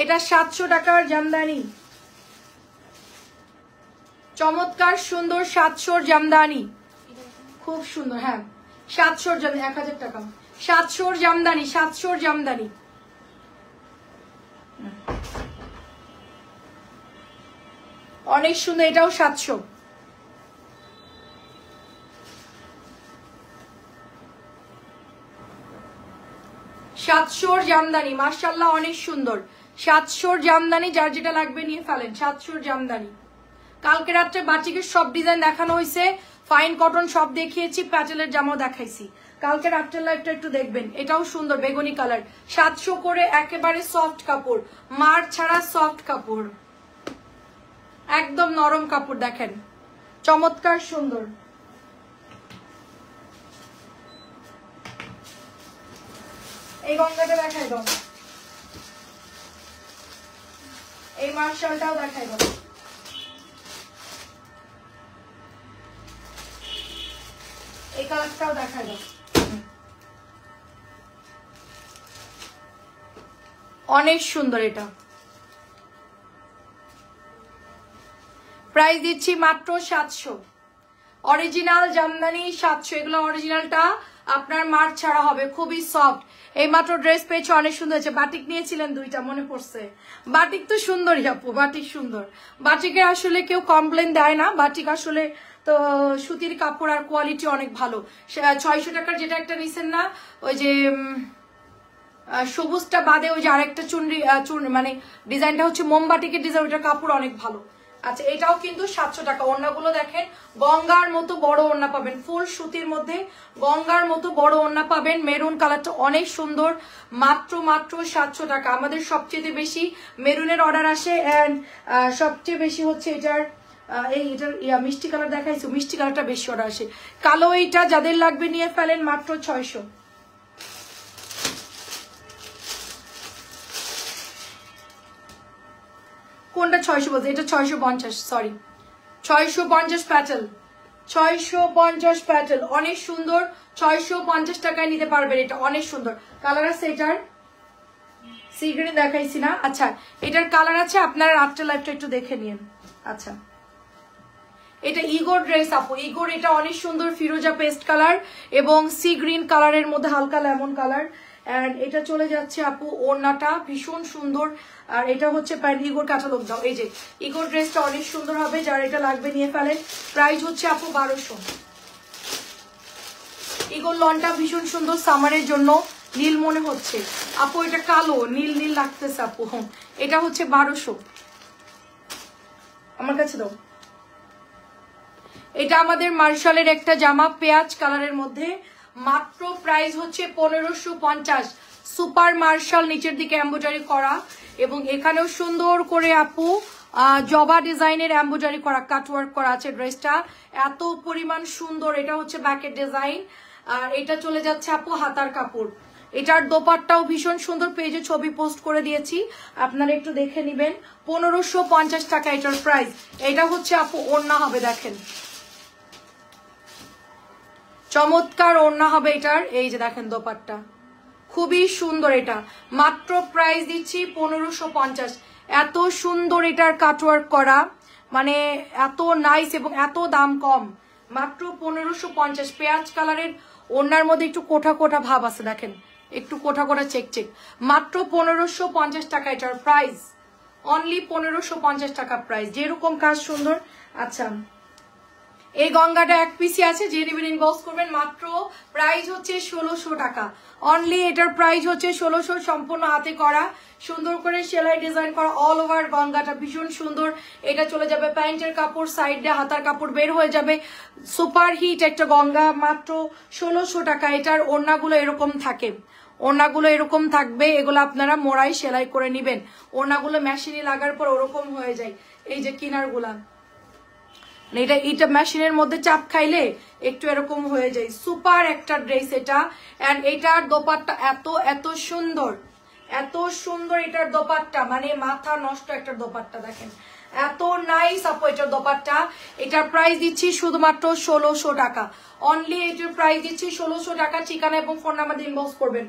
এটা 700 টাকার জামদানি, চমৎকার সুন্দর 700 জামদানি, খুব সুন্দর। হ্যাঁ 700 জামদানি, 1000 টাকা। 700 জামদানি, 700 জামদানি, অনেক সুন্দর। এটাও 700। জামদানি, মাশাআল্লাহ অনেক সুন্দর। 700 জামদানি, যার যেটা লাগবে নিয়ে ফেলেন। 700 জামদানি। কালকে রাত্রে বাটিকের সব ডিজাইন দেখানো হয়েছে, ফাইন কটন সব দেখিয়েছি, প্যাটেলের জামাও দেখাইছি। কালকে রাত্রের লাইভটা একটু দেখবেন। এটাও সুন্দর, বেগুনি কালার, 700 করে। একেবারে সফট কাপড়, মার ছাড়া সফট কাপড়, একদম নরম কাপড়, দেখেন চমৎকার সুন্দর। এই গঙ্গাটা দেখাই দাও, এই মার্শালটাও দেখাই দাও। এই কালারটাও দেখাই দাও, অনেক সুন্দর। এটা প্রাইস দিচ্ছি মাত্র 700। অরিজিনাল জামদানি 700। এগুলো অরিজিনালটা আপনার মার ছাড়া হবে, খুবই সফট। এই মাত্র ড্রেস পেয়েছে, অনেক সুন্দর হয়েছে। বাটিক নিয়েছিলেন 2টা, মনে পড়ছে। বাটিক তো সুন্দরই আপু, বাটিক সুন্দর। বাটিকের আসলে কেউ কমপ্লেন দেয় না, বাটিক আসলে তো সুতির কাপড় আর কোয়ালিটি অনেক ভালো। 600 টাকার যেটা একটা নিছেন না, ওই যে সবুজটা বাদে ওই যে আরেকটা চুনরি মানে ডিজাইনটা হচ্ছে মোমবাটিকের ডিজাইন, ওইটার কাপড় অনেক ভালো। আচ্ছা এটাও কিন্তু 700 টাকা। ওড়নাগুলো দেখেন গঙ্গার মতো বড় ওড়না পাবেন, ফুল সুতির মধ্যে গঙ্গার মতো বড় ওড়না পাবেন। মেরুন কালারটা অনেক সুন্দর, মাত্র 700 টাকা। আমাদের সবচেয়ে বেশি মেরুনের অর্ডার আসে, অ্যান্ড সবচেয়ে বেশি হচ্ছে এটার এটার মিষ্টি কালার দেখাইছো, মিষ্টি কালারটা বেশি অর্ডার আসে। কালো এইটা যাদের লাগবে নিয়ে ফেলেন, মাত্র 600। কোনটা 600 বলছে? এটা 650, সরি 650 প্যাটেল, 650 প্যাটেল, অনেক সুন্দর। 650 টাকায় নিতে পারবেন, এটা অনেক সুন্দর কালার আছে। এটার সি গ্রিন দেখাইছি না? আচ্ছা এটার কালার আছে, আপনারা আফটার লাইফটা একটু দেখে নিন। আচ্ছা এটা ইগোর ড্রেস আপু, ইগোর, এটা অনেক সুন্দর ফিরোজা পেস্ট কালার এবং সি গ্রিন কালারের মধ্যে হালকা লেমন কালার। এন্ড এটা চলে যাচ্ছে আপু ওড়নাটা ভীষণ সুন্দর, আর এটা হচ্ছে প্যান্ট। ইগোর ক্যাটালগ দাও, এই যে ইগোর ড্রেসটা অনেক সুন্দর হবে, যার এটা লাগবে নিয়ে ফেলেন। প্রাইস হচ্ছে আপু 1200। ইগোর লনটা ভীষণ সুন্দর, সামারের জন্য নীল মনে হচ্ছে আপু, এটা কালো নীল নীল লাগতেছে আপু। এটা হচ্ছে 1200, আমার কাছে দাও। এটা আমাদের মার্শালের একটা জামা পেঁয়াজ কালারের মধ্যে, মাত্র প্রাইস হচ্ছে 1550। সুপার মার্শাল, নিচের দিকে এমব্রয়ডারি করা এবং এখানেও সুন্দর করে আপু জবা ডিজাইনের এমব্রয়ডারি করা, কাটওয়ার্ক করা আছে। ড্রেসটা এত পরিমাণ সুন্দর। এটা হচ্ছে ব্যাকের ডিজাইন, আর এটা চলে যাচ্ছে আপু হাতার কাপড়। এটার দোপাট্টাও ভীষণ সুন্দর, পেজে ছবি পোস্ট করে দিয়েছি, আপনারা একটু দেখে নিবেন। 1550 টাকা এটার প্রাইস। এটা হচ্ছে আপু ওড়না হবে, দেখেন চমৎকার ওড়না হবে এটার। এই যে দেখেন দোপাট্টা খুবই সুন্দর, এটা মাত্র প্রাইস দিচ্ছি 1550। এত সুন্দর এটার কাটওয়ার্ক করা, মানে এত নাইস এবং এত দাম কম, মাত্র 1550। পেঁয়াজ কালারের ওড়নার মধ্যে একটু কোঠা কোঠা ভাব আছে, দেখেন একটু কোঠা কোঠা চেক চেক, মাত্র 1550 টাকা এটার প্রাইস, অনলি 1550 টাকা প্রাইস। যেরকম কাজ সুন্দর। আচ্ছা এই গঙ্গাটা এক পিসি আছে, যে নেবেন ইনবক্স করবেন। মাত্র প্রাইস হচ্ছে 1600 টাকা, অনলি এটার প্রাইস হচ্ছে 1600। সম্পূর্ণ হাতে করা, সুন্দর করে সেলাই ডিজাইন করা, অল ওভার গঙ্গাটা ভীষণ সুন্দর। এটা চলে যাবে প্যান্টের কাপড়, সাইডে হাতার কাপড় বের হয়ে যাবে। সুপার হিট একটা গঙ্গা, মাত্র 1600 টাকা। এটার ওড়নাগুলো এরকম থাকে, ওড়নাগুলো এরকম থাকবে, এগুলো আপনারা মোড়াই সেলাই করে নিবেন। ওড়নাগুলো মেশিনে লাগার পর ওরকম হয়ে যায়, এই যে কিনারগুলা, এটা মেশিনের মধ্যে চাপ খাইলে একটু এরকম হয়ে যায়। সুপার একটা ড্রেস এটা, এন্ড এটার দোপাট্টা এত এত সুন্দর, এত সুন্দর এটার দোপাট্টা, মানে মাথা নষ্ট একটা দোপাট্টা, দেখেন এত নাইস আপু এটার দোপাট্টা। এটার প্রাইস দিচ্ছি শুধুমাত্র 1600 টাকা, অনলি এটার প্রাইস দিচ্ছি 1600 টাকা। ঠিকানা এবং ফোন নাম্বার ইনবক্স করবেন।